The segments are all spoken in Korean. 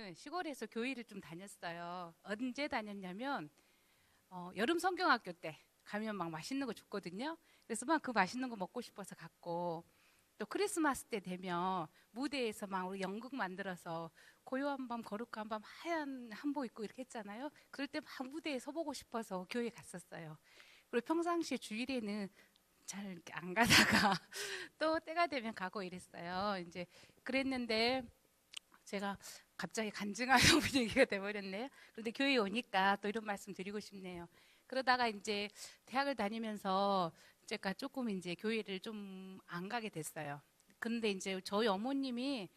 저는 시골에서 교회를 좀 다녔어요. 언제 다녔냐면 여름 성경학교 때 가면 막 맛있는 거 줬거든요. 그래서 막 그 맛있는 거 먹고 싶어서 갔고, 또 크리스마스 때 되면 무대에서 막 우리 연극 만들어서 고요한 밤 거룩한 밤 하얀 한복 입고 이렇게 했잖아요. 그럴 때 막 무대에 서보고 싶어서 교회 갔었어요. 그리고 평상시에 주일에는 잘 이렇게 안 가다가 또 때가 되면 가고 이랬어요. 이제 그랬는데 제가 갑자기 간증하는 분위기가 돼버렸네요. 그런데 교회에 오니까 또 이런 말씀 드리고 싶네요. 그러다가 이제 대학을 다니면서 제가 조금 이제 교회를 좀 안 가게 됐어요. 근데 이제 저희 어머님이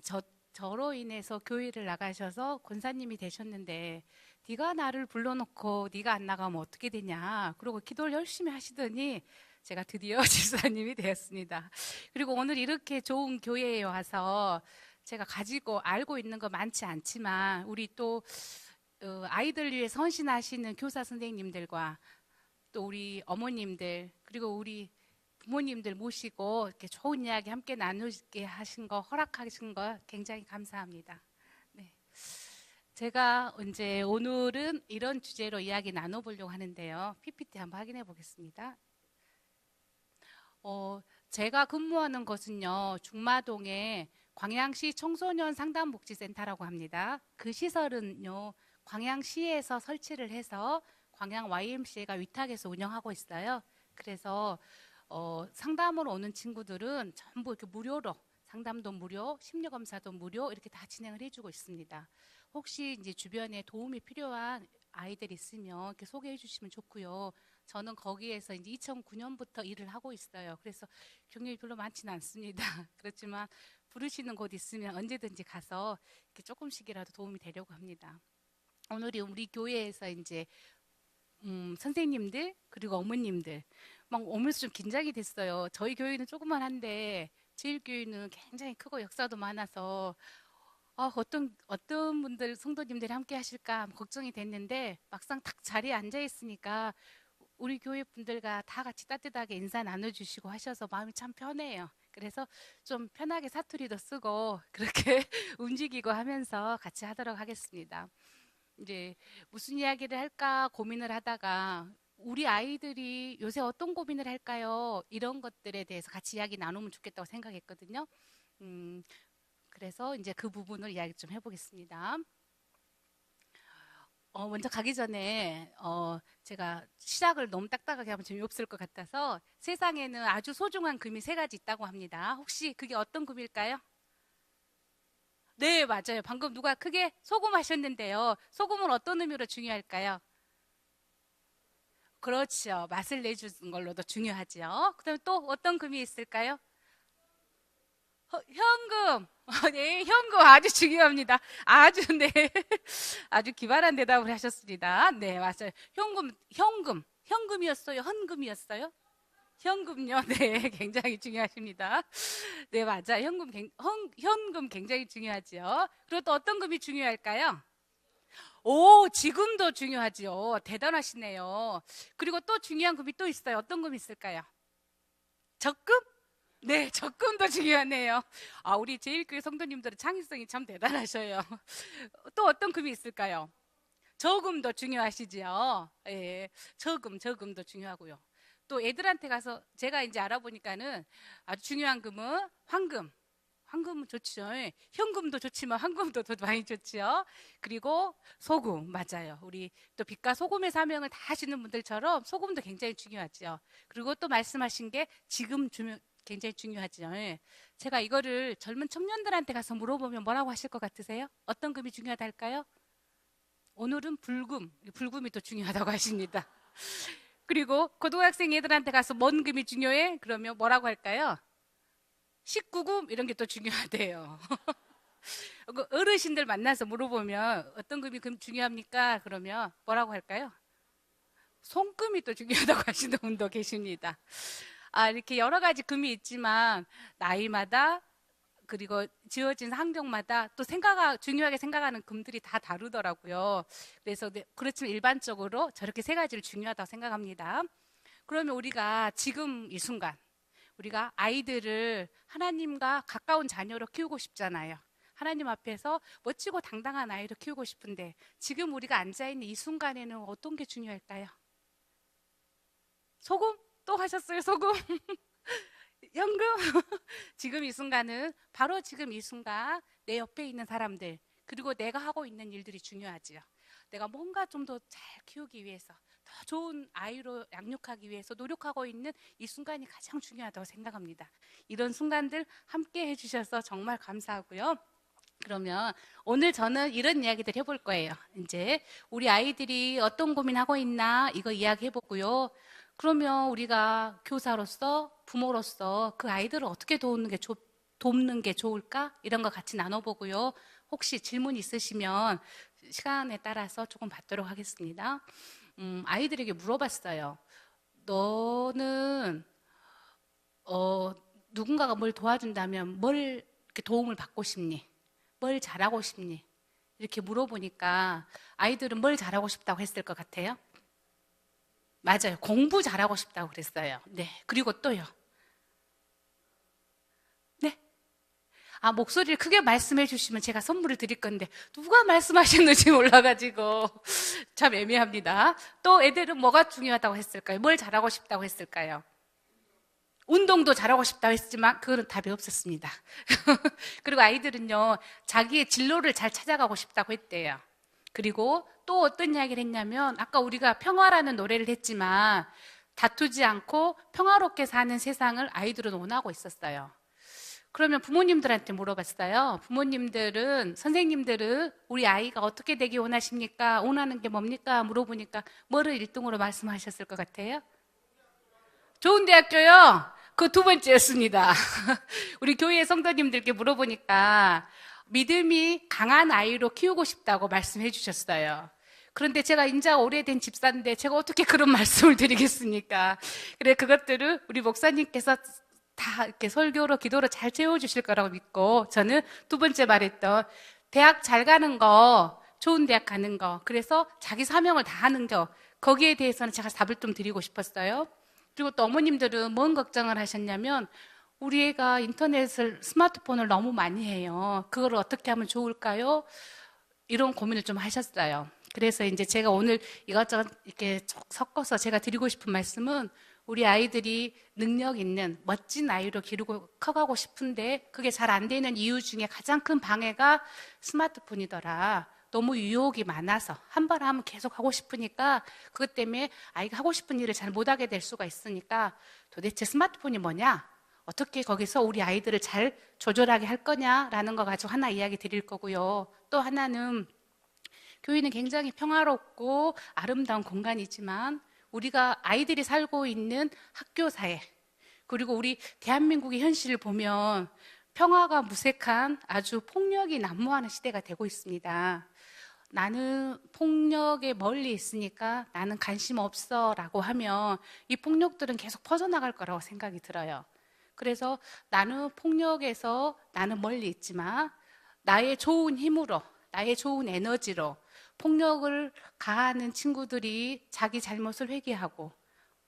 저, 저로 인해서 교회를 나가셔서 권사님이 되셨는데, 네가 나를 불러놓고 네가 안 나가면 어떻게 되냐, 그러고 기도를 열심히 하시더니 제가 드디어 집사님이 되었습니다. 그리고 오늘 이렇게 좋은 교회에 와서 제가 가지고 알고 있는 거 많지 않지만, 우리 또 아이들 위해 헌신하시는 교사 선생님들과 또 우리 어머님들, 그리고 우리 부모님들 모시고 이렇게 좋은 이야기 함께 나누게 하신 거, 허락하신 거 굉장히 감사합니다. 네. 제가 이제 오늘은 이런 주제로 이야기 나눠보려고 하는데요. PPT 한번 확인해 보겠습니다. 제가 근무하는 곳은요, 중마동에 광양시 청소년 상담복지센터라고 합니다. 그 시설은요, 광양시에서 설치를 해서 광양 YMCA가 위탁해서 운영하고 있어요. 그래서 상담으로 오는 친구들은 전부 이렇게 무료로, 상담도 무료, 심리검사도 무료, 이렇게 다 진행을 해주고 있습니다. 혹시 이제 주변에 도움이 필요한 아이들 있으면 이렇게 소개해 주시면 좋고요. 저는 거기에서 이제 2009년부터 일을 하고 있어요. 그래서 경력이 별로 많지는 않습니다. 그렇지만 부르시는 곳 있으면 언제든지 가서 이렇게 조금씩이라도 도움이 되려고 합니다. 오늘이 우리 교회에서 이제 선생님들 그리고 어머님들 막 오면서 좀 긴장이 됐어요. 저희 교회는 조그만한데 제일교회는 굉장히 크고 역사도 많아서 어떤 분들 성도님들이 함께 하실까 걱정이 됐는데, 막상 딱 자리에 앉아 있으니까 우리 교회 분들과 다 같이 따뜻하게 인사 나눠주시고 하셔서 마음이 참 편해요. 그래서 좀 편하게 사투리도 쓰고 그렇게 움직이고 하면서 같이 하도록 하겠습니다. 이제 무슨 이야기를 할까 고민을 하다가, 우리 아이들이 요새 어떤 고민을 할까요? 이런 것들에 대해서 같이 이야기 나누면 좋겠다고 생각했거든요. 음, 그래서 이제 그 부분을 이야기 좀 해보겠습니다. 먼저 가기 전에 제가 시작을 너무 딱딱하게 하면 재미없을 것 같아서, 세상에는 아주 소중한 금이 세 가지 있다고 합니다. 혹시 그게 어떤 금일까요? 네, 맞아요. 방금 누가 크게 소금 하셨는데요. 소금은 어떤 의미로 중요할까요? 그렇죠. 맛을 내주는 걸로도 중요하죠. 그다음에 또 어떤 금이 있을까요? 현금. 네, 현금 아주 중요합니다. 아주, 네. 아주 기발한 대답을 하셨습니다. 네, 맞아요. 현금이었어요? 헌금이었어요? 현금요. 네, 굉장히 중요하십니다. 네, 맞아요. 현금 굉장히 중요하죠. 그리고 또 어떤 금이 중요할까요? 오, 지금도 중요하죠. 대단하시네요. 그리고 또 중요한 금이 또 있어요. 어떤 금이 있을까요? 적금? 네, 적금도 중요하네요. 아, 우리 제일교회 성도님들은 창의성이 참 대단하셔요. 또 어떤 금이 있을까요? 저금도 중요하시지요. 예, 저금도 중요하고요. 또 애들한테 가서 제가 이제 알아보니까는 아주 중요한 금은 황금. 황금은 좋죠. 예. 현금도 좋지만 황금도 더 많이 좋지요. 그리고 소금, 맞아요. 우리 또 빛과 소금의 사명을 다 하시는 분들처럼 소금도 굉장히 중요하죠. 그리고 또 말씀하신 게 지금 굉장히 중요하죠. 예. 제가 이거를 젊은 청년들한테 가서 물어보면 뭐라고 하실 것 같으세요? 어떤 금이 중요하다 할까요? 오늘은 불금이 더 중요하다고 하십니다. 그리고 고등학생 애들한테 가서 뭔 금이 중요해? 그러면 뭐라고 할까요? 19금 이런 게 또 중요하대요. 그 어르신들 만나서 물어보면 어떤 금이 중요합니까? 그러면 뭐라고 할까요? 손금이 또 중요하다고 하시는 분도 계십니다. 이렇게 여러 가지 금이 있지만 나이마다 그리고 지어진 환경마다 또 중요하게 생각하는 금들이 다 다르더라고요. 그래서 그렇지만 일반적으로 저렇게 세 가지를 중요하다고 생각합니다. 그러면 우리가 지금 이 순간 우리가 아이들을 하나님과 가까운 자녀로 키우고 싶잖아요. 하나님 앞에서 멋지고 당당한 아이를 키우고 싶은데 지금 우리가 앉아있는 이 순간에는 어떤 게 중요할까요? 소금? 또 하셨어요, 소금? 현금? 지금 이 순간은 바로 지금 이 순간 내 옆에 있는 사람들 그리고 내가 하고 있는 일들이 중요하지요. 내가 뭔가 좀 더 잘 키우기 위해서 더 좋은 아이로 양육하기 위해서 노력하고 있는 이 순간이 가장 중요하다고 생각합니다. 이런 순간들 함께 해주셔서 정말 감사하고요. 그러면 오늘 저는 이런 이야기들 해볼 거예요. 이제 우리 아이들이 어떤 고민하고 있나 이거 이야기해보고요. 그러면 우리가 교사로서 부모로서 그 아이들을 어떻게 돕는 게 좋을까? 이런 거 같이 나눠보고요. 혹시 질문 있으시면 시간에 따라서 조금 받도록 하겠습니다. 아이들에게 물어봤어요. 너는 누군가가 뭘 도와준다면 뭘 이렇게 도움을 받고 싶니? 뭘 잘하고 싶니? 이렇게 물어보니까 아이들은 뭘 잘하고 싶다고 했을 것 같아요? 맞아요. 공부 잘하고 싶다고 그랬어요. 네. 그리고 또요. 네. 목소리를 크게 말씀해 주시면 제가 선물을 드릴 건데 누가 말씀하셨는지 몰라가지고 참 애매합니다. 또 애들은 뭐가 중요하다고 했을까요? 뭘 잘하고 싶다고 했을까요? 운동도 잘하고 싶다고 했지만 그거는 답이 없었습니다. 그리고 아이들은요, 자기의 진로를 잘 찾아가고 싶다고 했대요. 그리고 또 어떤 이야기를 했냐면 아까 우리가 평화라는 노래를 했지만 다투지 않고 평화롭게 사는 세상을 아이들은 원하고 있었어요. 그러면 부모님들한테 물어봤어요. 부모님들은, 선생님들은 우리 아이가 어떻게 되기 원하십니까? 원하는 게 뭡니까? 물어보니까 뭐를 1등으로 말씀하셨을 것 같아요? 좋은 대학교요? 그 두 번째였습니다. 우리 교회 성도님들께 물어보니까 믿음이 강한 아이로 키우고 싶다고 말씀해 주셨어요. 그런데 제가 인자 오래된 집사인데 제가 어떻게 그런 말씀을 드리겠습니까? 그래, 그것들을 우리 목사님께서 다 이렇게 설교로 기도로 잘 채워주실 거라고 믿고 저는 두 번째 말했던 대학 잘 가는 거, 좋은 대학 가는 거, 그래서 자기 사명을 다하는 거, 거기에 대해서는 제가 답을 좀 드리고 싶었어요. 그리고 또 어머님들은 뭔 걱정을 하셨냐면 우리 애가 인터넷을, 스마트폰을 너무 많이 해요. 그걸 어떻게 하면 좋을까요? 이런 고민을 좀 하셨어요. 그래서 이제 제가 오늘 이것저것 이렇게 섞어서 제가 드리고 싶은 말씀은 우리 아이들이 능력 있는 멋진 아이로 기르고 커가고 싶은데 그게 잘 안 되는 이유 중에 가장 큰 방해가 스마트폰이더라. 너무 유혹이 많아서 한 번 하면 계속 하고 싶으니까 그것 때문에 아이가 하고 싶은 일을 잘 못하게 될 수가 있으니까 도대체 스마트폰이 뭐냐? 어떻게 거기서 우리 아이들을 잘 조절하게 할 거냐라는 거 가지고 하나 이야기 드릴 거고요. 또 하나는 교회는 굉장히 평화롭고 아름다운 공간이지만 우리가 아이들이 살고 있는 학교 사회 그리고 우리 대한민국의 현실을 보면 평화가 무색한 아주 폭력이 난무하는 시대가 되고 있습니다. 나는 폭력에 멀리 있으니까 나는 관심 없어 라고 하면 이 폭력들은 계속 퍼져나갈 거라고 생각이 들어요. 그래서 나는 폭력에서 나는 멀리 있지만 나의 좋은 힘으로 나의 좋은 에너지로 폭력을 가하는 친구들이 자기 잘못을 회개하고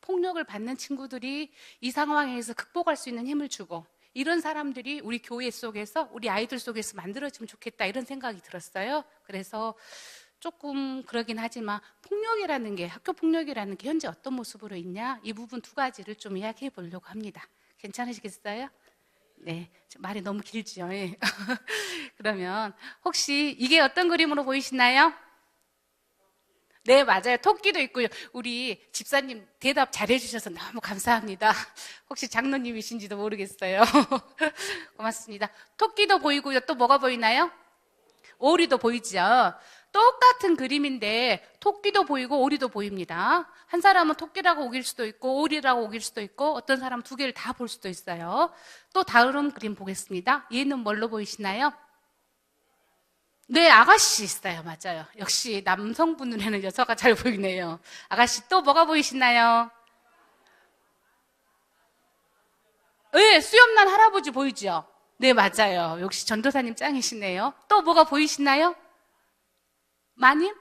폭력을 받는 친구들이 이 상황에서 극복할 수 있는 힘을 주고 이런 사람들이 우리 교회 속에서 우리 아이들 속에서 만들어지면 좋겠다 이런 생각이 들었어요. 그래서 조금 그러긴 하지만 폭력이라는 게 학교 폭력이라는 게 현재 어떤 모습으로 있냐 이 부분 두 가지를 좀 이야기해 보려고 합니다. 괜찮으시겠어요? 네, 말이 너무 길지요. 예. 그러면 혹시 이게 어떤 그림으로 보이시나요? 네, 맞아요. 토끼도 있고요. 우리 집사님 대답 잘해주셔서 너무 감사합니다. 혹시 장로님이신지도 모르겠어요. 고맙습니다. 토끼도 보이고요. 또 뭐가 보이나요? 오리도 보이죠. 똑같은 그림인데 토끼도 보이고 오리도 보입니다. 한 사람은 토끼라고 우길 수도 있고 오리라고 우길 수도 있고 어떤 사람은 두 개를 다 볼 수도 있어요. 또 다음 그림 보겠습니다. 얘는 뭘로 보이시나요? 네, 아가씨 있어요. 맞아요. 역시 남성분 눈에는 여자가 잘 보이네요. 아가씨 또 뭐가 보이시나요? 네, 수염난 할아버지 보이죠? 네, 맞아요. 역시 전도사님 짱이시네요. 또 뭐가 보이시나요? 마님?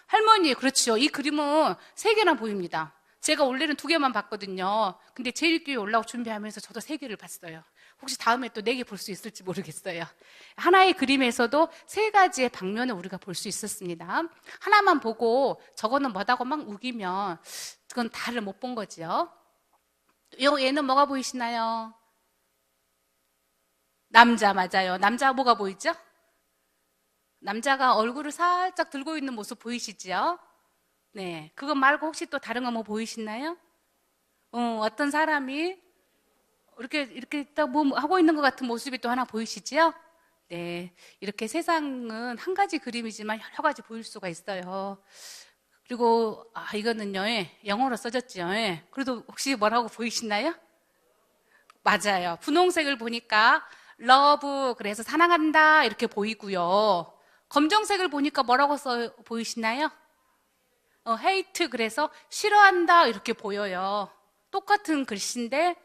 할머니, 그렇죠. 이 그림은 세 개나 보입니다. 제가 원래는 두 개만 봤거든요. 근데 제일교회 올라오고 준비하면서 저도 세 개를 봤어요. 혹시 다음에 또 4개 볼 수 있을지 모르겠어요. 하나의 그림에서도 3가지의 방면을 우리가 볼 수 있었습니다. 하나만 보고 저거는 뭐다고 막 우기면 그건 다를 못 본 거지요. 얘는 뭐가 보이시나요? 남자 맞아요. 남자 뭐가 보이죠? 남자가 얼굴을 살짝 들고 있는 모습 보이시지요? 네. 그거 말고 혹시 또 다른 거 뭐 보이시나요? 어떤 사람이 이렇게 딱 뭐 하고 있는 것 같은 모습이 또 하나 보이시지요? 네. 이렇게 세상은 한 가지 그림이지만 여러 가지 보일 수가 있어요. 그리고, 이거는요, 영어로 써졌지요. 그래도 혹시 뭐라고 보이시나요? 맞아요. 분홍색을 보니까 love, 그래서 사랑한다, 이렇게 보이고요. 검정색을 보니까 뭐라고 써 보이시나요? hate, 그래서 싫어한다, 이렇게 보여요. 똑같은 글씨인데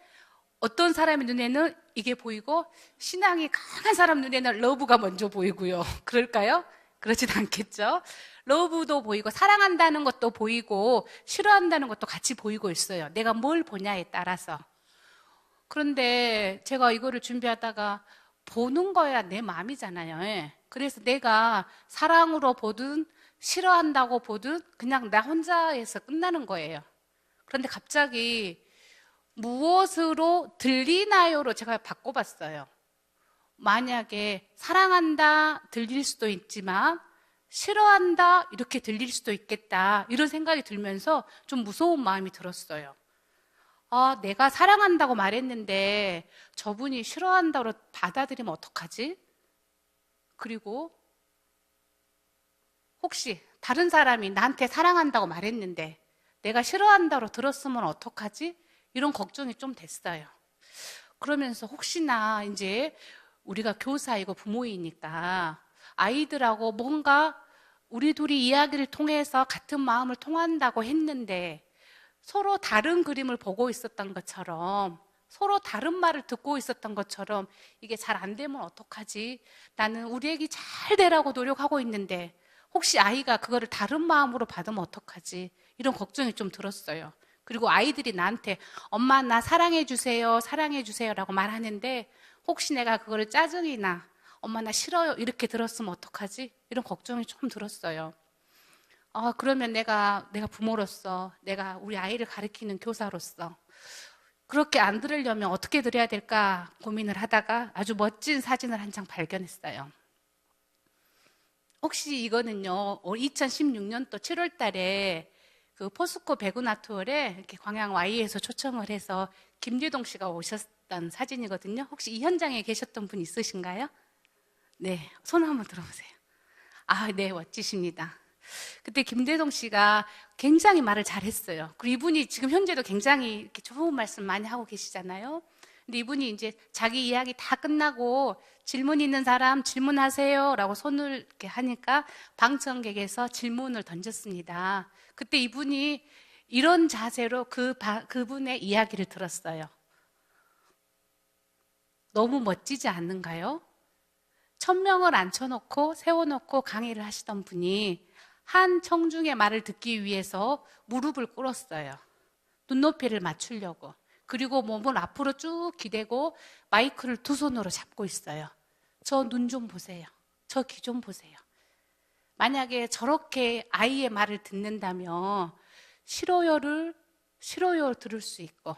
어떤 사람의 눈에는 이게 보이고 신앙이 강한 사람 눈에는 러브가 먼저 보이고요. 그럴까요? 그렇진 않겠죠. 러브도 보이고 사랑한다는 것도 보이고 싫어한다는 것도 같이 보이고 있어요. 내가 뭘 보냐에 따라서. 그런데 제가 이거를 준비하다가 보는 거야 내 마음이잖아요. 그래서 내가 사랑으로 보든 싫어한다고 보든 그냥 나 혼자에서 끝나는 거예요. 그런데 갑자기 무엇으로 들리나요로 제가 바꿔봤어요. 만약에 사랑한다 들릴 수도 있지만 싫어한다 이렇게 들릴 수도 있겠다 이런 생각이 들면서 좀 무서운 마음이 들었어요. 내가 사랑한다고 말했는데 저분이 싫어한다고 받아들이면 어떡하지? 그리고 혹시 다른 사람이 나한테 사랑한다고 말했는데 내가 싫어한다고 들었으면 어떡하지? 이런 걱정이 좀 됐어요. 그러면서 혹시나 이제 우리가 교사이고 부모이니까 아이들하고 뭔가 우리 둘이 이야기를 통해서 같은 마음을 통한다고 했는데 서로 다른 그림을 보고 있었던 것처럼 서로 다른 말을 듣고 있었던 것처럼 이게 잘 안 되면 어떡하지? 나는 우리 애기 잘 되라고 노력하고 있는데 혹시 아이가 그거를 다른 마음으로 받으면 어떡하지? 이런 걱정이 좀 들었어요. 그리고 아이들이 나한테 엄마 나 사랑해 주세요 사랑해 주세요 라고 말하는데 혹시 내가 그거를 짜증이나 엄마 나 싫어요 이렇게 들었으면 어떡하지? 이런 걱정이 좀 들었어요. 그러면 내가 부모로서 내가 우리 아이를 가르치는 교사로서 그렇게 안 들으려면 어떻게 들어야 될까 고민을 하다가 아주 멋진 사진을 한 장 발견했어요. 혹시 이거는요 2016년도 7월 달에 그 포스코 배구나투어에 이렇게 광양 Y에서 초청을 해서 김재동 씨가 오셨던 사진이거든요. 혹시 이 현장에 계셨던 분 있으신가요? 네, 손 한번 들어보세요. 네, 멋지십니다. 그때 김대동 씨가 굉장히 말을 잘했어요. 그리고 이분이 지금 현재도 굉장히 이렇게 좋은 말씀 많이 하고 계시잖아요. 근데 이분이 이제 자기 이야기 다 끝나고 질문 있는 사람 질문하세요 라고 손을 이렇게 하니까 방청객에서 질문을 던졌습니다. 그때 이분이 이런 자세로 그분의 이야기를 들었어요. 너무 멋지지 않는가요? 1000명을 앉혀놓고 세워놓고 강의를 하시던 분이 한 청중의 말을 듣기 위해서 무릎을 꿇었어요. 눈높이를 맞추려고. 그리고 몸을 앞으로 쭉 기대고 마이크를 두 손으로 잡고 있어요. 저 눈 좀 보세요. 저 귀 좀 보세요. 만약에 저렇게 아이의 말을 듣는다면 싫어요를 싫어요 들을 수 있고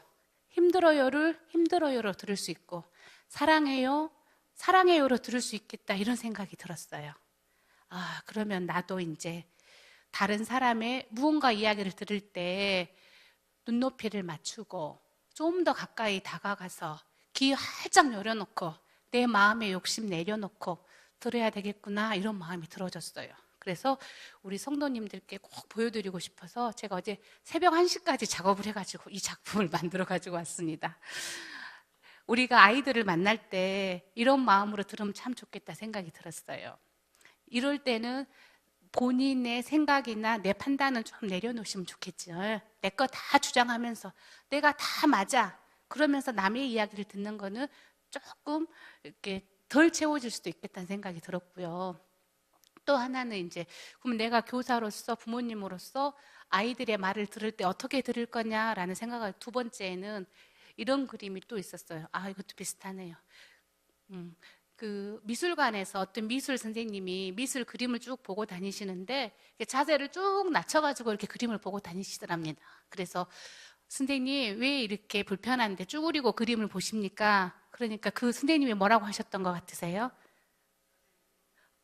힘들어요를 힘들어요로 들을 수 있고 사랑해요 사랑해요로 들을 수 있겠다 이런 생각이 들었어요. 그러면 나도 이제 다른 사람의 무언가 이야기를 들을 때 눈높이를 맞추고 좀 더 가까이 다가가서 귀 활짝 열어놓고 내 마음의 욕심 내려놓고 들어야 되겠구나 이런 마음이 들어졌어요. 그래서 우리 성도님들께 꼭 보여드리고 싶어서 제가 어제 새벽 1시까지 작업을 해가지고 이 작품을 만들어 가지고 왔습니다. 우리가 아이들을 만날 때 이런 마음으로 들으면 참 좋겠다 생각이 들었어요. 이럴 때는 본인의 생각이나 내 판단은 좀 내려놓으시면 좋겠죠. 내 거 다 주장하면서 내가 다 맞아 그러면서 남의 이야기를 듣는 거는 조금 이렇게 덜 채워질 수도 있겠다는 생각이 들었고요. 또 하나는 이제 그럼 내가 교사로서 부모님으로서 아이들의 말을 들을 때 어떻게 들을 거냐라는 생각을 두 번째는 이런 그림이 또 있었어요. 아, 이것도 비슷하네요. 그 미술관에서 어떤 미술 선생님이 미술 그림을 쭉 보고 다니시는데 자세를 쭉 낮춰가지고 이렇게 그림을 보고 다니시더랍니다. 그래서 선생님 왜 이렇게 불편한데 쭈그리고 그림을 보십니까? 그러니까 그 선생님이 뭐라고 하셨던 것 같으세요?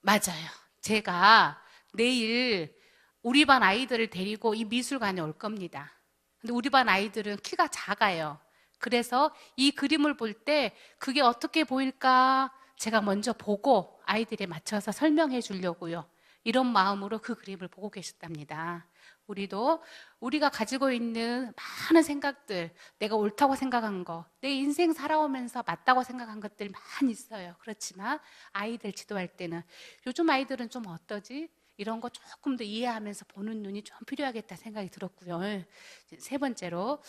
맞아요. 제가 내일 우리 반 아이들을 데리고 이 미술관에 올 겁니다. 근데 우리 반 아이들은 키가 작아요. 그래서 이 그림을 볼 때 그게 어떻게 보일까 제가 먼저 보고 아이들에 맞춰서 설명해 주려고요. 이런 마음으로 그 그림을 보고 계셨답니다. 우리도 우리가 가지고 있는 많은 생각들, 내가 옳다고 생각한 거, 내 인생 살아오면서 맞다고 생각한 것들 많이 있어요. 그렇지만 아이들 지도할 때는 요즘 아이들은 좀 어떠지? 이런 거 조금 더 이해하면서 보는 눈이 좀 필요하겠다 생각이 들었고요. 세 번째로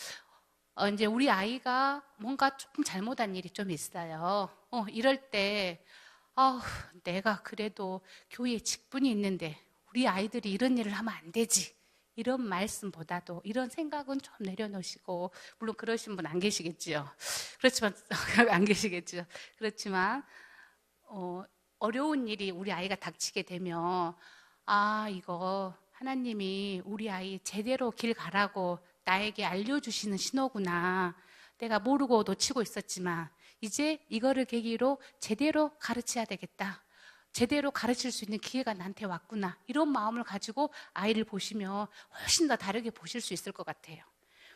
이제 우리 아이가 뭔가 조금 잘못한 일이 좀 있어요. 이럴 때 내가 그래도 교회에 직분이 있는데 우리 아이들이 이런 일을 하면 안 되지. 이런 말씀보다도 이런 생각은 좀 내려놓으시고, 물론 그러신 분 안 계시겠지요. 그렇지만 안 계시겠죠. 그렇지만 어려운 일이 우리 아이가 닥치게 되면 이거 하나님이 우리 아이 제대로 길 가라고 나에게 알려주시는 신호구나. 내가 모르고 놓치고 있었지만 이제 이거를 계기로 제대로 가르쳐야 되겠다. 제대로 가르칠 수 있는 기회가 나한테 왔구나. 이런 마음을 가지고 아이를 보시면 훨씬 더 다르게 보실 수 있을 것 같아요.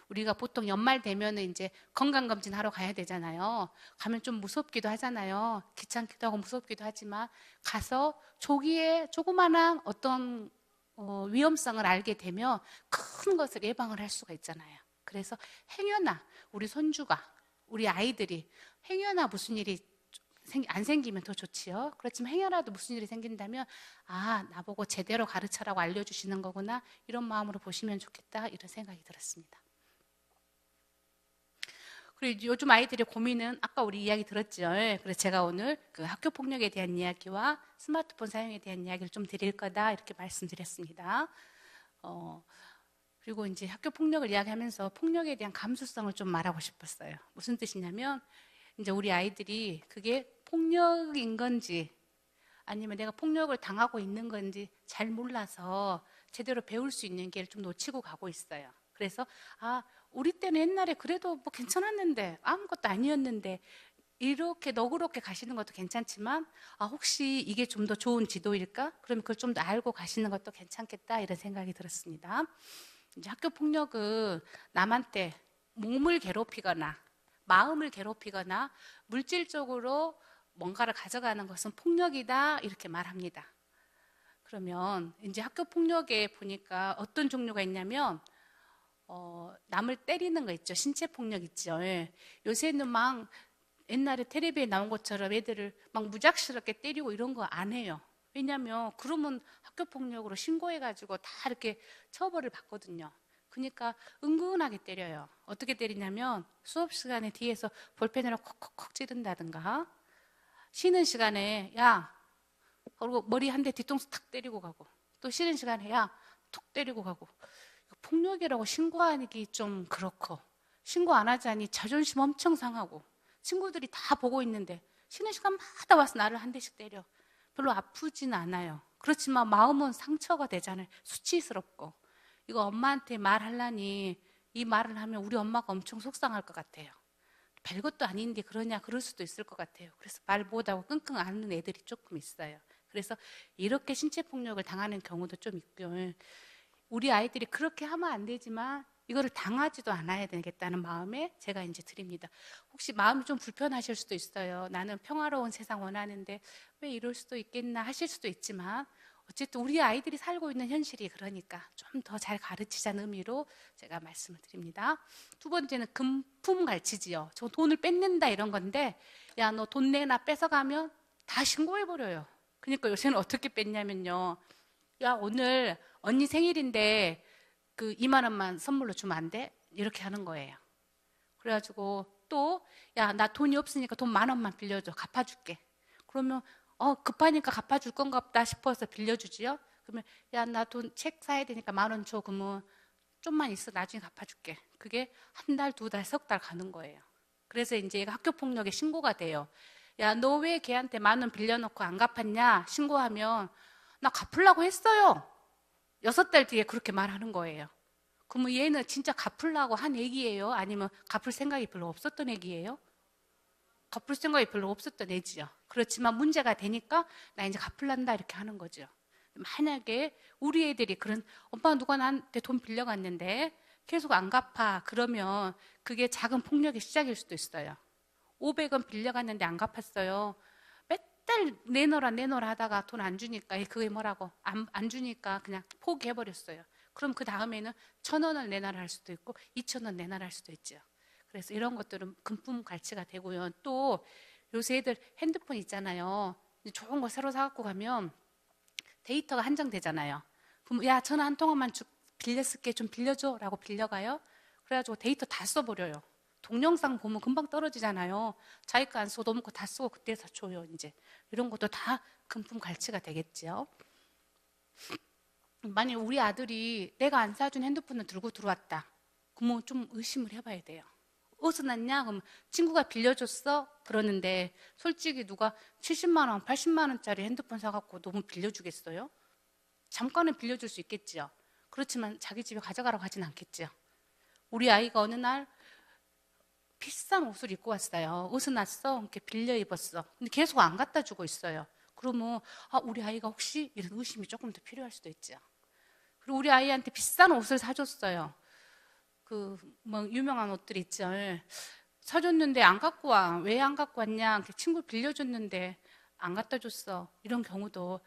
우리가 보통 연말 되면은 이제 건강검진 하러 가야 되잖아요. 가면 좀 무섭기도 하잖아요. 귀찮기도 하고 무섭기도 하지만 가서 조기에 조그마한 어떤 위험성을 알게 되면 큰 것을 예방을 할 수가 있잖아요. 그래서 행여나 우리 손주가, 우리 아이들이 행여나 무슨 일이 안 생기면 더 좋지요. 그렇지만 행여라도 무슨 일이 생긴다면 나보고 제대로 가르쳐라고 알려주시는 거구나. 이런 마음으로 보시면 좋겠다. 이런 생각이 들었습니다. 그리고 요즘 아이들의 고민은 아까 우리 이야기 들었죠. 그래서 제가 오늘 그 학교 폭력에 대한 이야기와 스마트폰 사용에 대한 이야기를 좀 드릴 거다 이렇게 말씀드렸습니다. 그리고 이제 학교 폭력을 이야기하면서 폭력에 대한 감수성을 좀 말하고 싶었어요. 무슨 뜻이냐면 이제 우리 아이들이 그게 폭력인 건지 아니면 내가 폭력을 당하고 있는 건지 잘 몰라서 제대로 배울 수 있는 기회를 좀 놓치고 가고 있어요. 그래서 우리 때는 옛날에 그래도 뭐 괜찮았는데 아무것도 아니었는데 이렇게 너그럽게 가시는 것도 괜찮지만 혹시 이게 좀 더 좋은 지도일까? 그러면 그걸 좀 더 알고 가시는 것도 괜찮겠다 이런 생각이 들었습니다. 이제 학교 폭력은 남한테 몸을 괴롭히거나 마음을 괴롭히거나 물질적으로 뭔가를 가져가는 것은 폭력이다 이렇게 말합니다. 그러면 이제 학교 폭력에 보니까 어떤 종류가 있냐면 남을 때리는 거 있죠. 신체 폭력 있죠. 요새는 막 옛날에 텔레비에 나온 것처럼 애들을 막 무작스럽게 때리고 이런 거 안 해요. 왜냐하면 그러면 학교 폭력으로 신고해가지고 다 이렇게 처벌을 받거든요. 그러니까 은근하게 때려요. 어떻게 때리냐면 수업 시간에 뒤에서 볼펜으로 콕콕콕 찌른다든가 쉬는 시간에 그리고 머리 한 대 뒤통수 탁 때리고 가고 또 쉬는 시간에 툭 때리고 가고 폭력이라고 신고하기 좀 그렇고 신고 안 하자니 자존심 엄청 상하고 친구들이 다 보고 있는데 쉬는 시간마다 와서 나를 한 대씩 때려. 별로 아프진 않아요. 그렇지만 마음은 상처가 되잖아요. 수치스럽고 이거 엄마한테 말하려니 이 말을 하면 우리 엄마가 엄청 속상할 것 같아요. 별것도 아닌데 그러냐 그럴 수도 있을 것 같아요. 그래서 말 못하고 끙끙 앓는 애들이 조금 있어요. 그래서 이렇게 신체폭력을 당하는 경우도 좀 있고요. 우리 아이들이 그렇게 하면 안 되지만 이거를 당하지도 않아야 되겠다는 마음에 제가 이제 드립니다. 혹시 마음이 좀 불편하실 수도 있어요. 나는 평화로운 세상 원하는데 왜 이럴 수도 있겠나 하실 수도 있지만 어쨌든 우리 아이들이 살고 있는 현실이 그러니까 좀 더 잘 가르치자는 의미로 제가 말씀을 드립니다. 두 번째는 금품 갈취지요. 저 돈을 뺏는다 이런 건데 너 돈 내나 뺏어가면 다 신고해버려요. 그러니까 요새는 어떻게 뺐냐면요. 오늘 언니 생일인데 그 2만 원만 선물로 주면 안 돼? 이렇게 하는 거예요. 그래가지고 또 나 돈이 없으니까 돈 10,000원만 빌려줘. 갚아줄게. 그러면 급하니까 갚아줄 건가 보다 싶어서 빌려주지요. 그러면 나 돈 책 사야 되니까 10,000원 줘. 그러면 좀만 있어 나중에 갚아줄게. 그게 한 달, 두 달, 석 달 가는 거예요. 그래서 이제 얘가 학교폭력에 신고가 돼요. 야, 너 왜 걔한테 10,000원 빌려놓고 안 갚았냐? 신고하면 나 갚으려고 했어요. 6달 뒤에 그렇게 말하는 거예요. 그러면 얘는 진짜 갚으려고 한 애기예요? 아니면 갚을 생각이 별로 없었던 애기예요? 갚을 생각이 별로 없었던 애지요. 그렇지만 문제가 되니까 나 이제 갚을란다 이렇게 하는 거죠. 만약에 우리 애들이 그런 엄마 누가 나한테 돈 빌려갔는데 계속 안 갚아 그러면 그게 작은 폭력의 시작일 수도 있어요. 500원 빌려갔는데 안 갚았어요. 맨날 내놔라 하다가 돈 안 주니까 그게 뭐라고 안 주니까 그냥 포기해버렸어요. 그럼 그 다음에는 1,000원을 내놔라 할 수도 있고 2,000원 내놔라 할 수도 있죠. 그래서 이런 것들은 금품 갈취가 되고요. 또 요새 애들 핸드폰 있잖아요. 좋은 거 새로 사갖고 가면 데이터가 한정되잖아요. 그럼 야 전화 한 통화만 빌렸을게 좀 빌려줘 라고 빌려가요. 그래가지고 데이터 다 써버려요. 동영상 보면 금방 떨어지잖아요. 자기 거 안 쓰고 너무 거 다 쓰고 그때 다 줘요. 이제 이런 것도 다 금품 갈취가 되겠죠. 만약 우리 아들이 내가 안 사준 핸드폰을 들고 들어왔다. 그러면 좀 의심을 해봐야 돼요. 어디서 났냐? 그럼 친구가 빌려줬어? 그러는데 솔직히 누가 70만 원, 80만 원짜리 핸드폰 사갖고 너무 빌려주겠어요? 잠깐은 빌려줄 수 있겠지요. 그렇지만 자기 집에 가져가라고 하진 않겠지요. 우리 아이가 어느 날 비싼 옷을 입고 왔어요. 어디서 났어? 이렇게 빌려 입었어. 근데 계속 안 갖다 주고 있어요. 그러면 우리 아이가 혹시 이런 의심이 조금 더 필요할 수도 있죠. 그리고 우리 아이한테 비싼 옷을 사줬어요. 뭐 유명한 옷들 있죠. 사줬는데 안 갖고 와. 왜 안 갖고 왔냐? 친구 빌려줬는데 안 갖다 줬어. 이런 경우도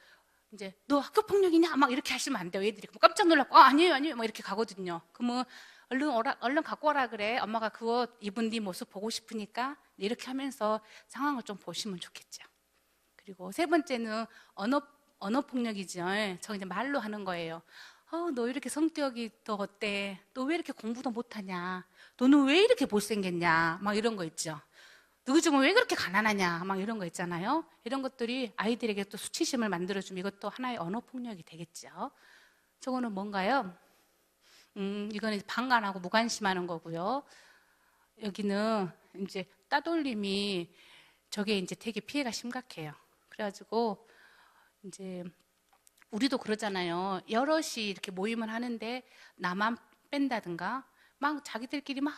이제 너 학교 폭력이냐? 막 이렇게 하시면 안 돼요. 애들이 깜짝 놀라고 아니에요 막 이렇게 가거든요. 그러면 얼른 갖고 와라 그래. 엄마가 그 옷 입은 네 모습 보고 싶으니까 이렇게 하면서 상황을 좀 보시면 좋겠죠. 그리고 세 번째는 언어 폭력이죠. 저 이제 말로 하는 거예요. 너 이렇게 성격이 더 어때? 너 왜 이렇게 공부도 못하냐? 너는 왜 이렇게 못생겼냐? 막 이런 거 있죠. 너희 집은 왜 그렇게 가난하냐? 막 이런 거 있잖아요. 이런 것들이 아이들에게 또 수치심을 만들어주면 이것도 하나의 언어 폭력이 되겠죠. 저거는 뭔가요? 이거는 방관하고 무관심하는 거고요. 여기는 이제 따돌림이 저게 이제 되게 피해가 심각해요. 그래가지고 이제 우리도 그러잖아요. 여럿이 이렇게 모임을 하는데 나만 뺀다든가 막 자기들끼리 막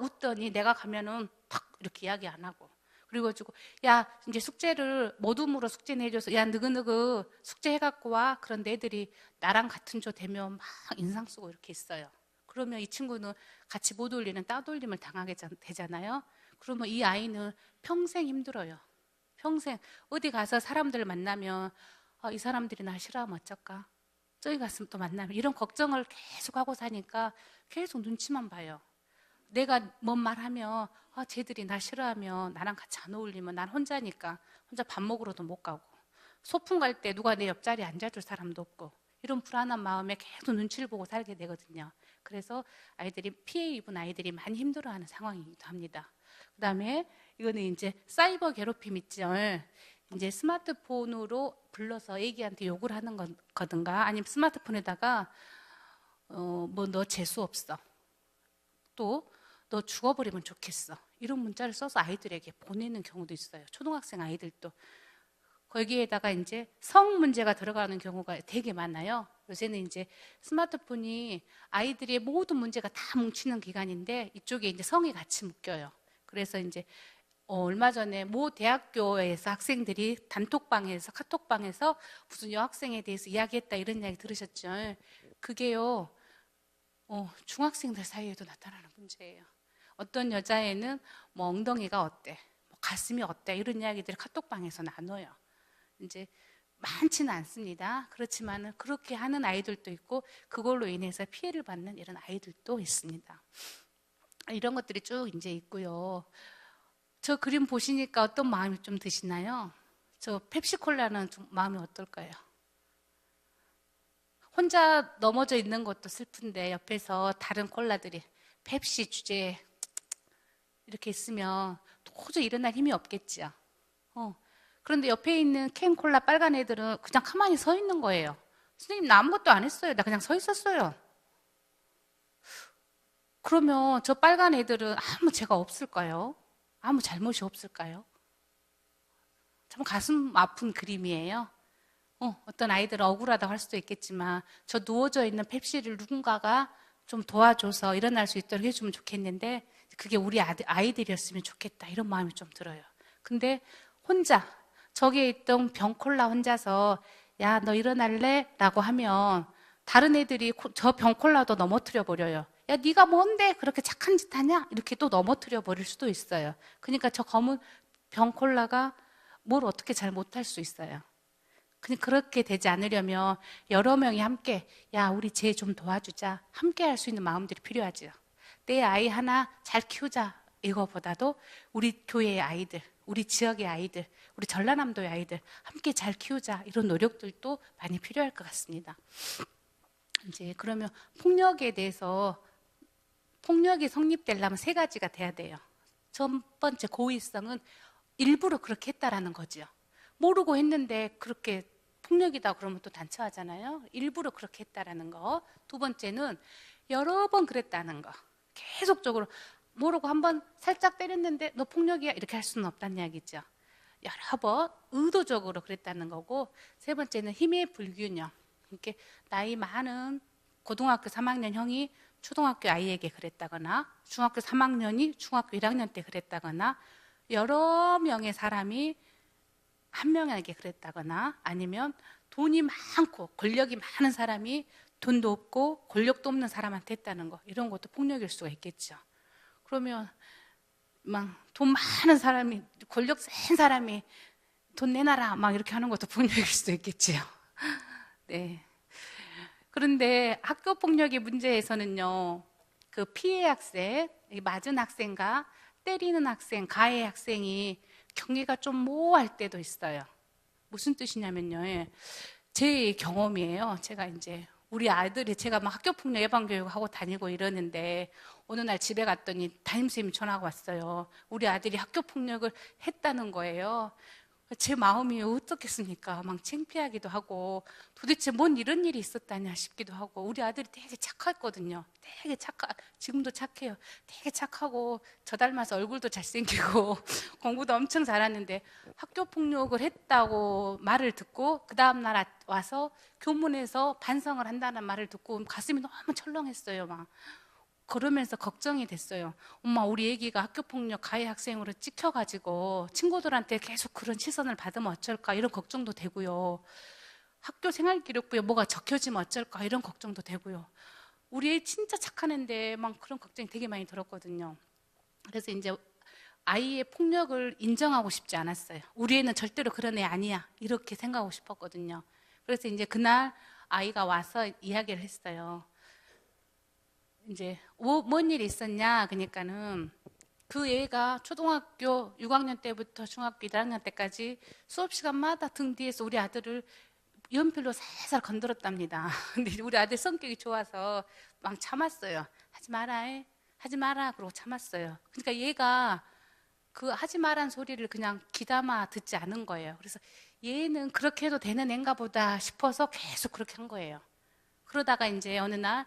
웃더니 내가 가면은 탁 이렇게 이야기 안 하고 그리고 가지고 야 이제 숙제를 모둠으로 숙제 내줘서 야 느그느그 숙제 해갖고 와. 그런데 애들이 나랑 같은 조 되면 막 인상 쓰고 이렇게 있어요. 그러면 이 친구는 같이 못 올리는 따돌림을 당하게 되잖아요. 그러면 이 아이는 평생 힘들어요. 평생 어디 가서 사람들을 만나면 이 사람들이 날 싫어하면 어쩔까? 저기 갔으면 또 만나면 이런 걱정을 계속 하고 사니까 계속 눈치만 봐요. 내가 뭔 말하면 쟤들이 날 싫어하면 나랑 같이 안 어울리면 난 혼자니까 혼자 밥 먹으러도 못 가고 소풍 갈 때 누가 내 옆자리에 앉아줄 사람도 없고 이런 불안한 마음에 계속 눈치를 보고 살게 되거든요. 그래서 아이들이 피해 입은 아이들이 많이 힘들어하는 상황이기도 합니다. 그 다음에 이거는 이제 사이버 괴롭힘 있죠. 이제 스마트폰으로 불러서 애기한테 욕을 하는 거든가 아니면 스마트폰에다가 뭐 너 재수 없어. 또 너 죽어버리면 좋겠어. 이런 문자를 써서 아이들에게 보내는 경우도 있어요. 초등학생 아이들도. 거기에다가 이제 성 문제가 들어가는 경우가 되게 많아요. 요새는 이제 스마트폰이 아이들의 모든 문제가 다 뭉치는 기간인데 이쪽에 이제 성이 같이 묶여요. 그래서 이제 얼마 전에 모 대학교에서 학생들이 단톡방에서 카톡방에서 무슨 여학생에 대해서 이야기했다 이런 이야기 들으셨죠? 그게요 중학생들 사이에도 나타나는 문제예요. 어떤 여자애는 뭐 엉덩이가 어때, 뭐 가슴이 어때 이런 이야기들을 카톡방에서 나눠요. 이제 많지는 않습니다. 그렇지만 그렇게 하는 아이들도 있고 그걸로 인해서 피해를 받는 이런 아이들도 있습니다. 이런 것들이 쭉 이제 있고요. 저 그림 보시니까 어떤 마음이 좀 드시나요? 저 펩시콜라는 좀 마음이 어떨까요? 혼자 넘어져 있는 것도 슬픈데 옆에서 다른 콜라들이 펩시 주제에 이렇게 있으면 도저히 일어날 힘이 없겠지요. 그런데 옆에 있는 캔 콜라 빨간 애들은 그냥 가만히 서 있는 거예요. 선생님 나 아무것도 안 했어요. 나 그냥 서 있었어요. 그러면 저 빨간 애들은 아무 죄가 없을까요? 아무 잘못이 없을까요? 참 가슴 아픈 그림이에요. 어떤 아이들은 억울하다고 할 수도 있겠지만 저 누워져 있는 펩시를 누군가가 좀 도와줘서 일어날 수 있도록 해주면 좋겠는데 그게 우리 아이들이었으면 좋겠다 이런 마음이 좀 들어요. 근데 혼자 저기에 있던 병콜라 혼자서 야, 너 일어날래? 라고 하면 다른 애들이 저 병콜라도 넘어뜨려 버려요. 야, 네가 뭔데 그렇게 착한 짓 하냐? 이렇게 또 넘어뜨려 버릴 수도 있어요. 그러니까 저 검은 병콜라가 뭘 어떻게 잘 못할 수 있어요. 그렇게 되지 않으려면 여러 명이 함께 야, 우리 쟤 좀 도와주자 함께 할 수 있는 마음들이 필요하죠. 내 아이 하나 잘 키우자 이거보다도 우리 교회의 아이들, 우리 지역의 아이들, 우리 전라남도의 아이들 함께 잘 키우자 이런 노력들도 많이 필요할 것 같습니다. 이제 그러면 폭력에 대해서 폭력이 성립되려면 세 가지가 돼야 돼요. 첫 번째 고의성은 일부러 그렇게 했다라는 거죠. 모르고 했는데 그렇게 폭력이다 그러면 또 단처하잖아요. 일부러 그렇게 했다라는 거. 두 번째는 여러 번 그랬다는 거. 계속적으로 모르고 한번 살짝 때렸는데 너 폭력이야 이렇게 할 수는 없다는 이야기죠. 여러 번 의도적으로 그랬다는 거고, 세 번째는 힘의 불균형. 이렇게 나이 많은 고등학교 3학년 형이 초등학교 아이에게 그랬다거나 중학교 3학년이 중학교 1학년 때 그랬다거나 여러 명의 사람이 한 명에게 그랬다거나 아니면 돈이 많고 권력이 많은 사람이 돈도 없고 권력도 없는 사람한테 했다는 거, 이런 것도 폭력일 수가 있겠죠. 그러면 막 돈 많은 사람이, 권력 센 사람이 돈 내놔라 막 이렇게 하는 것도 폭력일 수도 있겠지요. 네. 그런데 학교 폭력의 문제에서는요, 그 피해 학생, 맞은 학생과 때리는 학생, 가해 학생이 경계가 좀 모호할 때도 있어요. 무슨 뜻이냐면요, 제 경험이에요. 제가 이제 우리 아들이, 제가 막 학교 폭력 예방 교육하고 다니고 이러는데 어느 날 집에 갔더니 담임선생님이 전화가 왔어요. 우리 아들이 학교 폭력을 했다는 거예요. 제 마음이 어떻겠습니까? 막 창피하기도 하고 도대체 뭔 이런 일이 있었다냐 싶기도 하고, 우리 아들이 되게 착했거든요. 되게 지금도 착해요. 되게 착하고 저 닮아서 얼굴도 잘생기고 공부도 엄청 잘하는데 학교 폭력을 했다고 말을 듣고 그 다음날 와서 교문에서 반성을 한다는 말을 듣고 가슴이 너무 철렁했어요. 막 그러면서 걱정이 됐어요. 엄마, 우리 애기가 학교폭력 가해 학생으로 찍혀가지고 친구들한테 계속 그런 시선을 받으면 어쩔까 이런 걱정도 되고요. 학교 생활기록부에 뭐가 적혀지면 어쩔까 이런 걱정도 되고요. 우리 애 진짜 착한 애인데 막 그런 걱정이 되게 많이 들었거든요. 그래서 이제 아이의 폭력을 인정하고 싶지 않았어요. 우리 애는 절대로 그런 애 아니야 이렇게 생각하고 싶었거든요. 그래서 이제 그날 아이가 와서 이야기를 했어요. 이제 뭔 일이 있었냐, 그러니까는 그 애가 초등학교 6학년 때부터 중학교 1학년 때까지 수업 시간마다 등 뒤에서 우리 아들을 연필로 살살 건드렸답니다. 근데 우리 아들 성격이 좋아서 막 참았어요. 하지 마라, 하지 마라 그러고 참았어요. 그러니까 얘가 그 하지 마란 소리를 그냥 귀담아 듣지 않은 거예요. 그래서 얘는 그렇게 해도 되는 애인가 보다 싶어서 계속 그렇게 한 거예요. 그러다가 이제 어느 날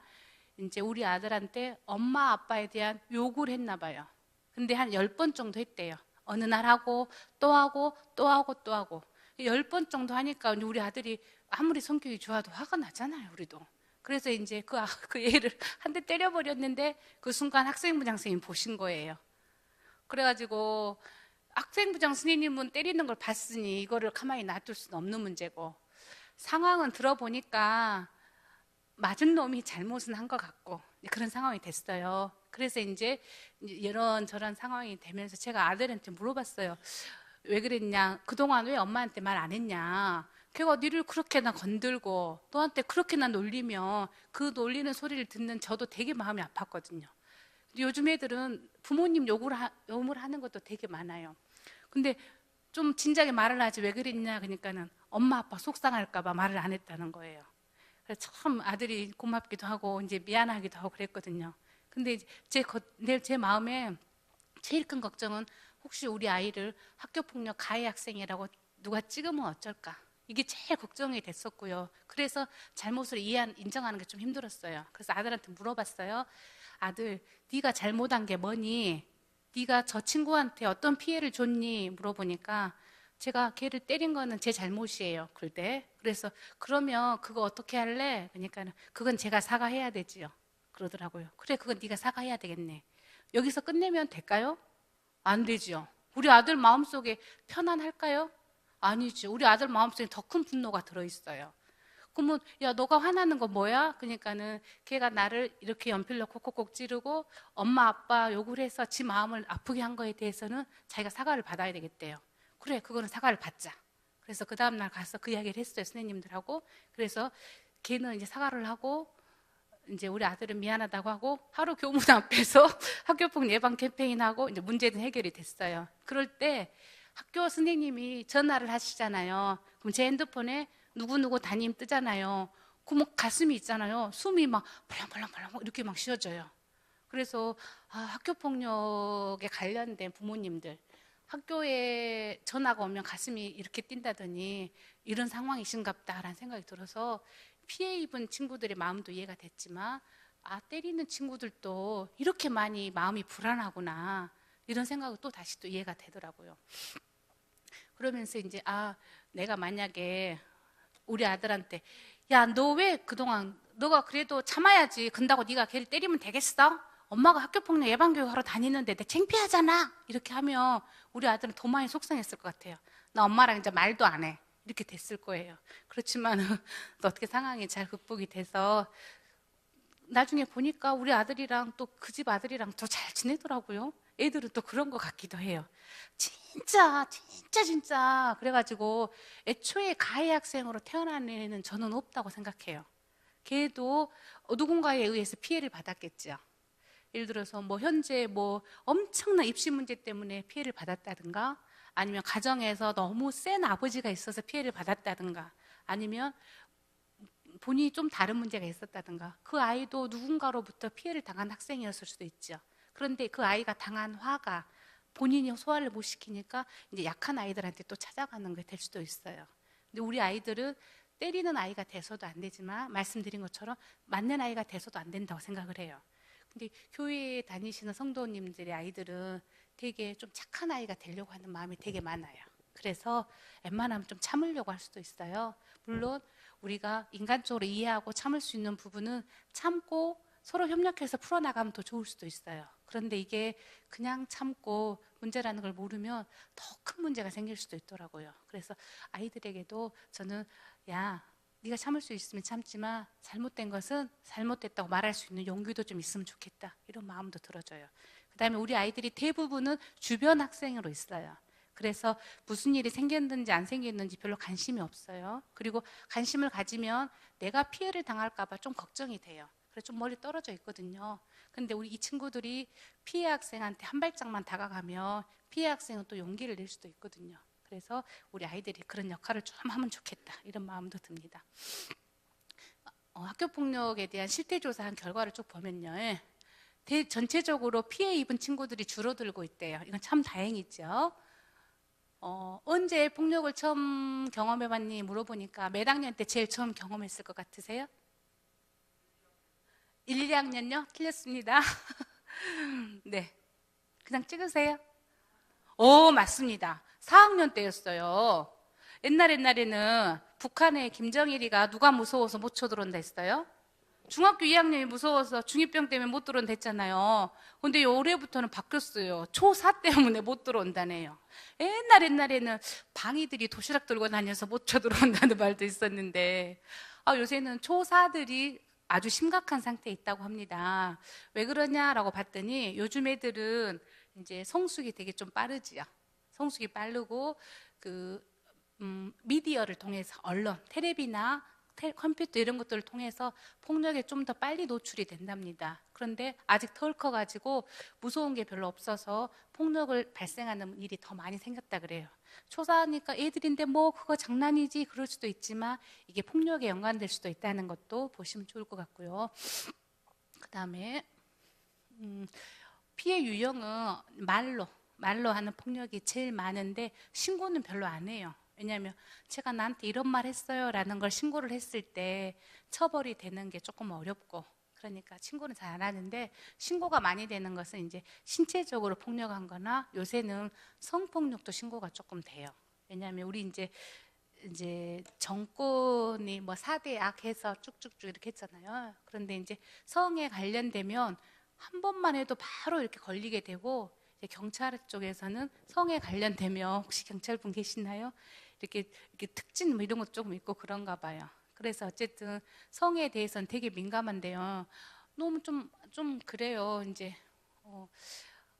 이제 우리 아들한테 엄마 아빠에 대한 요구를 했나 봐요. 근데 한 10번 정도 했대요. 어느 날 하고 또 하고 또 하고 또 하고 10번 정도 하니까 우리 아들이 아무리 성격이 좋아도 화가 나잖아요, 우리도. 그래서 이제 그 애를 한 대 때려버렸는데 그 순간 학생부장 선생님 보신 거예요. 그래가지고 학생부장 선생님은 때리는 걸 봤으니 이거를 가만히 놔둘 수는 없는 문제고, 상황은 들어보니까 맞은 놈이 잘못은 한 것 같고 그런 상황이 됐어요. 그래서 이제 이런 저런 상황이 되면서 제가 아들한테 물어봤어요. 왜 그랬냐, 그동안 왜 엄마한테 말 안 했냐, 걔가 니를 그렇게나 건들고 너한테 그렇게나 놀리며 그 놀리는 소리를 듣는 저도 되게 마음이 아팠거든요. 요즘 애들은 부모님 욕을 하는 것도 되게 많아요. 근데 좀 진작에 말을 하지 왜 그랬냐, 그러니까는 엄마 아빠 속상할까 봐 말을 안 했다는 거예요. 그래서 참 아들이 고맙기도 하고 이제 미안하기도 하고 그랬거든요. 근데 제 마음에 제일 큰 걱정은 혹시 우리 아이를 학교폭력 가해 학생이라고 누가 찍으면 어쩔까, 이게 제일 걱정이 됐었고요. 그래서 잘못을 인정하는 게 좀 힘들었어요. 그래서 아들한테 물어봤어요. 아들, 네가 잘못한 게 뭐니? 네가 저 친구한테 어떤 피해를 줬니? 물어보니까 제가 걔를 때린 거는 제 잘못이에요. 그래서 그러면 그거 어떻게 할래? 그러니까 그건 제가 사과해야 되지요. 그러더라고요. 그래, 그건 네가 사과해야 되겠네. 여기서 끝내면 될까요? 안 되지요. 우리 아들 마음속에 편안할까요? 아니죠. 우리 아들 마음속에 더 큰 분노가 들어있어요. 그러면 야, 너가 화나는 거 뭐야? 그러니까는 걔가 나를 이렇게 연필로 콕콕콕 찌르고 엄마 아빠 욕을 해서 지 마음을 아프게 한 거에 대해서는 자기가 사과를 받아야 되겠대요. 그래, 그거는 사과를 받자. 그래서 그 다음날 가서 그 이야기를 했어요, 선생님들하고. 그래서 걔는 이제 사과를 하고 이제 우리 아들은 미안하다고 하고 하루 교문 앞에서 학교폭 예방 캠페인하고 이제 문제는 해결이 됐어요. 그럴 때 학교 선생님이 전화를 하시잖아요. 그럼 제 핸드폰에 누구누구 담임 뜨잖아요. 그럼 가슴이 있잖아요. 숨이 막 벌렁벌렁벌렁 이렇게 막 쉬어져요. 그래서 학교 폭력에 관련된 부모님들 학교에 전화가 오면 가슴이 이렇게 뛴다더니 이런 상황이신가 보다라는 생각이 들어서 피해 입은 친구들의 마음도 이해가 됐지만 때리는 친구들도 이렇게 많이 마음이 불안하구나 이런 생각이 또 다시 또 이해가 되더라고요. 그러면서 이제 내가 만약에 우리 아들한테 야, 너 왜 그동안 너가 그래도 참아야지 근다고 네가 걔를 때리면 되겠어? 엄마가 학교폭력 예방교육하러 다니는데 내 창피하잖아 이렇게 하면 우리 아들은 더 많이 속상했을 것 같아요. 나 엄마랑 이제 말도 안 해 이렇게 됐을 거예요. 그렇지만 또 어떻게 상황이 잘 극복이 돼서 나중에 보니까 우리 아들이랑 또 그 집 아들이랑 더 잘 지내더라고요. 애들은 또 그런 것 같기도 해요. 진짜 그래가지고 애초에 가해 학생으로 태어난 애는 저는 없다고 생각해요. 걔도 누군가에 의해서 피해를 받았겠죠. 예를 들어서 뭐 현재 뭐 엄청난 입시 문제 때문에 피해를 받았다든가 아니면 가정에서 너무 센 아버지가 있어서 피해를 받았다든가 아니면 본인이 좀 다른 문제가 있었다든가 그 아이도 누군가로부터 피해를 당한 학생이었을 수도 있죠. 그런데 그 아이가 당한 화가 본인이 소화를 못 시키니까 이제 약한 아이들한테 또 찾아가는 게 될 수도 있어요. 근데 우리 아이들은 때리는 아이가 돼서도 안 되지만 말씀드린 것처럼 맞는 아이가 돼서도 안 된다고 생각을 해요. 근데 교회에 다니시는 성도님들의 아이들은 되게 좀 착한 아이가 되려고 하는 마음이 되게 많아요. 그래서 웬만하면 좀 참으려고 할 수도 있어요. 물론 우리가 인간적으로 이해하고 참을 수 있는 부분은 참고 서로 협력해서 풀어나가면 더 좋을 수도 있어요. 그런데 이게 그냥 참고 문제라는 걸 모르면 더 큰 문제가 생길 수도 있더라고요. 그래서 아이들에게도 저는 야, 네가 참을 수 있으면 참지만 잘못된 것은 잘못됐다고 말할 수 있는 용기도 좀 있으면 좋겠다. 이런 마음도 들어져요. 그 다음에 우리 아이들이 대부분은 주변 학생으로 있어요. 그래서 무슨 일이 생겼는지 안 생겼는지 별로 관심이 없어요. 그리고 관심을 가지면 내가 피해를 당할까 봐 좀 걱정이 돼요. 그래서 좀 멀리 떨어져 있거든요. 근데 우리 이 친구들이 피해 학생한테 한 발짝만 다가가면 피해 학생은 또 용기를 낼 수도 있거든요. 그래서 우리 아이들이 그런 역할을 좀 하면 좋겠다 이런 마음도 듭니다. 학교폭력에 대한 실태조사한 결과를 쭉 보면요, 전체적으로 피해 입은 친구들이 줄어들고 있대요. 이건 참 다행이죠. 언제 폭력을 처음 경험해봤니 물어보니까 몇 학년 때 제일 처음 경험했을 것 같으세요? 1, 2학년요? 틀렸습니다. 네, 그냥 찍으세요. 맞습니다. 4학년 때였어요. 옛날에는 북한의 김정일이가 누가 무서워서 못 쳐들어온다 했어요? 중학교 2학년이 무서워서 중2병 때문에 못 들어온다 했잖아요. 근데 올해부터는 바뀌었어요. 초4 때문에 못 들어온다네요. 옛날에는 방이들이 도시락 들고 다녀서 못 쳐들어온다는 말도 있었는데 요새는 초4들이 아주 심각한 상태에 있다고 합니다. 왜 그러냐라고 봤더니 요즘 애들은 이제 성숙이 되게 좀 빠르지요. 성숙이 빠르고 미디어를 통해서 언론, 텔레비나 컴퓨터 이런 것들을 통해서 폭력에 좀 더 빨리 노출이 된답니다. 그런데 아직 덜 커가지고 무서운 게 별로 없어서 폭력을 발생하는 일이 더 많이 생겼다 그래요. 초사하니까 애들인데 뭐 그거 장난이지 그럴 수도 있지만 이게 폭력에 연관될 수도 있다는 것도 보시면 좋을 것 같고요. 그 다음에 피해 유형은 말로 하는 폭력이 제일 많은데 신고는 별로 안 해요. 왜냐하면 제가 나한테 이런 말 했어요 라는 걸 신고를 했을 때 처벌이 되는 게 조금 어렵고 그러니까 친구는 잘 안 하는데, 신고가 많이 되는 것은 이제 신체적으로 폭력한 거나 요새는 성폭력도 신고가 조금 돼요. 왜냐하면 우리 이제 정권이 뭐 4대 악 해서 쭉쭉쭉 이렇게 했잖아요. 그런데 이제 성에 관련되면 한 번만 해도 바로 이렇게 걸리게 되고, 이제 경찰 쪽에서는 성에 관련되면, 혹시 경찰분 계시나요? 이렇게 특진 뭐 이런 것도 조금 있고 그런가 봐요. 그래서 어쨌든 성에 대해서는 되게 민감한데요. 너무 좀 그래요. 이제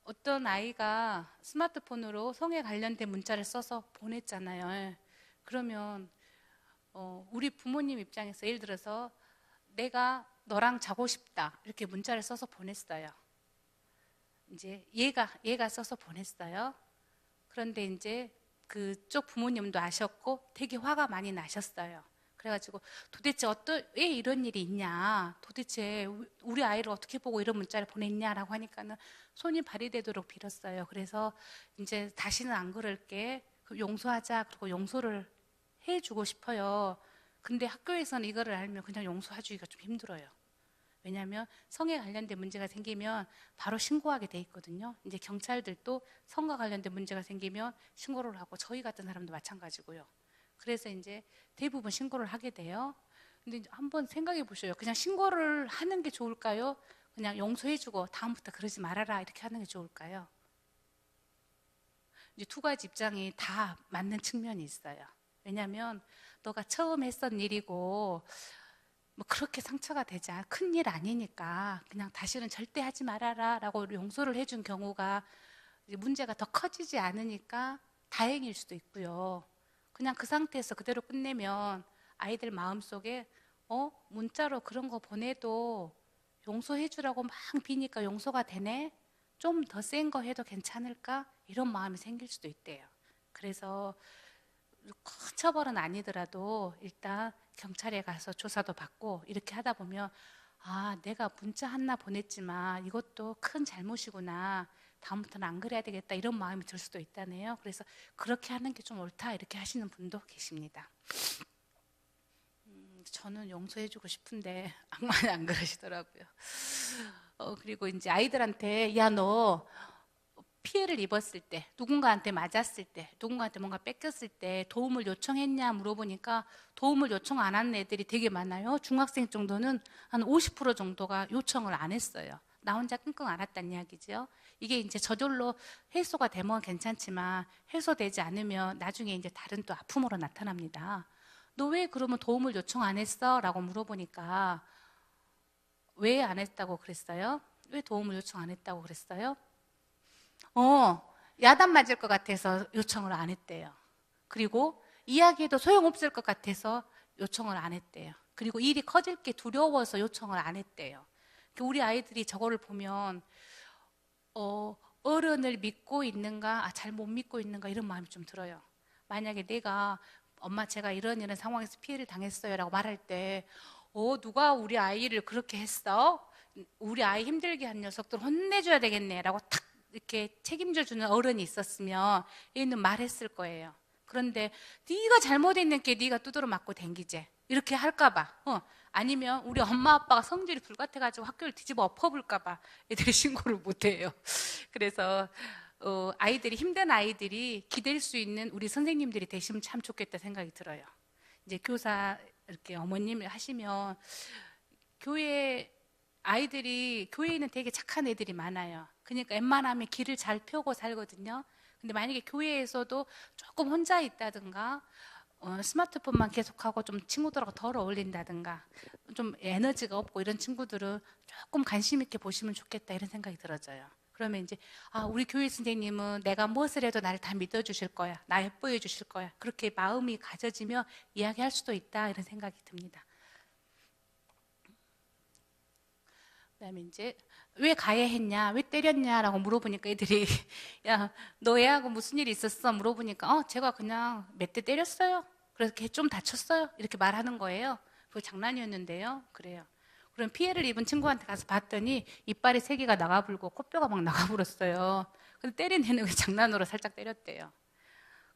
어떤 아이가 스마트폰으로 성에 관련된 문자를 써서 보냈잖아요. 그러면 우리 부모님 입장에서 예를 들어서 내가 너랑 자고 싶다 이렇게 문자를 써서 보냈어요. 이제 얘가 써서 보냈어요. 그런데 이제 그쪽 부모님도 아셨고 되게 화가 많이 나셨어요. 그래가지고 도대체 왜 이런 일이 있냐, 도대체 우리 아이를 어떻게 보고 이런 문자를 보냈냐라고 하니까는 손이 발이 되도록 빌었어요. 그래서 이제 다시는 안 그럴게, 용서하자, 그리고 용서를 해주고 싶어요. 근데 학교에서는 이거를 알면 그냥 용서해주기가 좀 힘들어요. 왜냐하면 성에 관련된 문제가 생기면 바로 신고하게 돼 있거든요. 이제 경찰들도 성과 관련된 문제가 생기면 신고를 하고, 저희 같은 사람도 마찬가지고요. 그래서 이제 대부분 신고를 하게 돼요. 근데 한번 생각해 보셔요. 그냥 신고를 하는 게 좋을까요? 그냥 용서해주고 다음부터 그러지 말아라 이렇게 하는 게 좋을까요? 이제 두 가지 입장이 다 맞는 측면이 있어요. 왜냐하면 너가 처음 했던 일이고 뭐 그렇게 상처가 되지 큰 일 아니니까 그냥 다시는 절대 하지 말아라 라고 용서를 해준 경우가 이제 문제가 더 커지지 않으니까 다행일 수도 있고요. 그냥 그 상태에서 그대로 끝내면 아이들 마음속에 문자로 그런 거 보내도 용서해 주라고 막 비니까 용서가 되네, 좀 더 센 거 해도 괜찮을까, 이런 마음이 생길 수도 있대요. 그래서 큰 처벌은 아니더라도 일단 경찰에 가서 조사도 받고 이렇게 하다 보면, 아, 내가 문자 하나 보냈지만 이것도 큰 잘못이구나, 다음부터는 안 그래야 되겠다, 이런 마음이 들 수도 있다네요. 그래서 그렇게 하는 게 좀 옳다 이렇게 하시는 분도 계십니다. 저는 용서해주고 싶은데 악마는 안 그러시더라고요. 그리고 이제 아이들한테, 야, 너 피해를 입었을 때, 누군가한테 맞았을 때, 누군가한테 뭔가 뺏겼을 때 도움을 요청했냐 물어보니까 도움을 요청 안 하는 애들이 되게 많아요. 중학생 정도는 한 50% 정도가 요청을 안 했어요. 나 혼자 끙끙 앓았다는 이야기죠. 이게 이제 저절로 해소가 되면 괜찮지만 해소되지 않으면 나중에 이제 다른 또 아픔으로 나타납니다. 너 왜 그러면 도움을 요청 안 했어? 라고 물어보니까 왜 안 했다고 그랬어요? 왜 도움을 요청 안 했다고 그랬어요? 야단 맞을 것 같아서 요청을 안 했대요. 그리고 이야기해도 소용없을 것 같아서 요청을 안 했대요. 그리고 일이 커질 게 두려워서 요청을 안 했대요. 우리 아이들이 저거를 보면 어른을 믿고 있는가, 잘 못 믿고 있는가, 이런 마음이 좀 들어요. 만약에 내가 엄마 제가 이런 상황에서 피해를 당했어요 라고 말할 때, 누가 우리 아이를 그렇게 했어? 우리 아이 힘들게 한 녀석들 혼내줘야 되겠네 라고 탁 이렇게 책임져 주는 어른이 있었으면 얘는 말했을 거예요. 그런데 네가 잘못했는 게 네가 두드러 맞고 댕기지, 이렇게 할까봐, 아니면 우리 엄마 아빠가 성질이 불같아가지고 학교를 뒤집어 엎어볼까봐 애들이 신고를 못해요. 그래서 아이들이, 힘든 아이들이 기댈 수 있는 우리 선생님들이 되시면 참 좋겠다 생각이 들어요. 이제 교사 이렇게 어머님을 하시면, 아이들이 교회에는 되게 착한 애들이 많아요. 그러니까 웬만하면 길을 잘 펴고 살거든요. 근데 만약에 교회에서도 조금 혼자 있다든가 스마트폰만 계속하고 좀 친구들하고 덜 어울린다든가 좀 에너지가 없고 이런 친구들은 조금 관심 있게 보시면 좋겠다 이런 생각이 들어져요. 그러면 이제 우리 교회 선생님은 내가 무엇을 해도 나를 다 믿어주실 거야, 나 예뻐해 주실 거야, 그렇게 마음이 가져지며 이야기할 수도 있다 이런 생각이 듭니다. 그다음에 이제 왜 가해했냐, 왜 때렸냐라고 물어보니까 애들이 야, 너 애하고 무슨 일이 있었어? 물어보니까 제가 그냥 몇 대 때렸어요. 그래서 걔 좀 다쳤어요. 이렇게 말하는 거예요. 그거 장난이었는데요. 그래요. 그럼 피해를 입은 친구한테 가서 봤더니 이빨이 3개가 나가불고 코뼈가 막 나가불었어요. 근데 때린 애는 장난으로 살짝 때렸대요.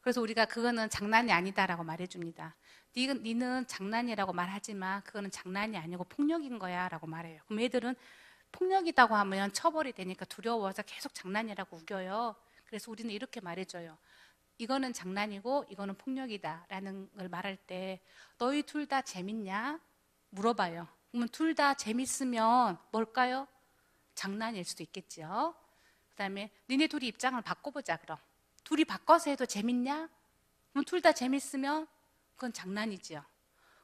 그래서 우리가 그거는 장난이 아니다라고 말해줍니다. 니는 장난이라고 말하지만 그거는 장난이 아니고 폭력인 거야 라고 말해요. 그럼 애들은 폭력이라고 하면 처벌이 되니까 두려워서 계속 장난이라고 우겨요. 그래서 우리는 이렇게 말해줘요. 이거는 장난이고 이거는 폭력이다 라는 걸 말할 때 너희 둘 다 재밌냐? 물어봐요. 그러면 둘 다 재밌으면 뭘까요? 장난일 수도 있겠죠. 그 다음에 니네 둘이 입장을 바꿔보자. 그럼 둘이 바꿔서 해도 재밌냐? 그럼 둘 다 재밌으면 그건 장난이지요.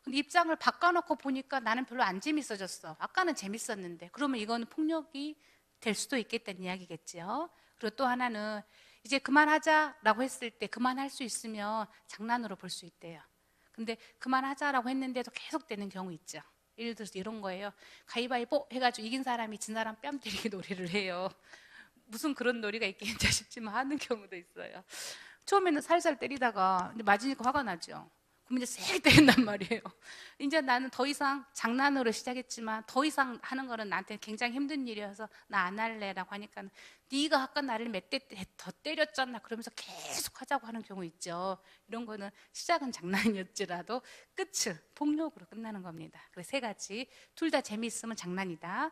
근데 입장을 바꿔놓고 보니까 나는 별로 안 재밌어졌어. 아까는 재밌었는데. 그러면 이거는 폭력이 될 수도 있겠다는 이야기겠지요. 그리고 또 하나는 이제 그만하자라고 했을 때 그만할 수 있으면 장난으로 볼 수 있대요. 근데 그만하자라고 했는데도 계속되는 경우 있죠. 예를 들어서 이런 거예요. 가위바위보 해가지고 이긴 사람이 진 사람 뺨 때리기 놀이를 해요. 무슨 그런 놀이가 있겠냐 싶지만 하는 경우도 있어요. 처음에는 살살 때리다가 근데 맞으니까 화가 나죠. 그럼 이제 세 때린단 말이에요. 이제 나는 더 이상 장난으로 시작했지만 더 이상 하는 거는 나한테 굉장히 힘든 일이어서 나 안 할래라고 하니까 네가 아까 나를 몇 대 더 때렸잖아 그러면서 계속 하자고 하는 경우 있죠. 이런 거는 시작은 장난이었지라도 끝은 폭력으로 끝나는 겁니다. 그래서 세 가지. 둘 다 재미있으면 장난이다.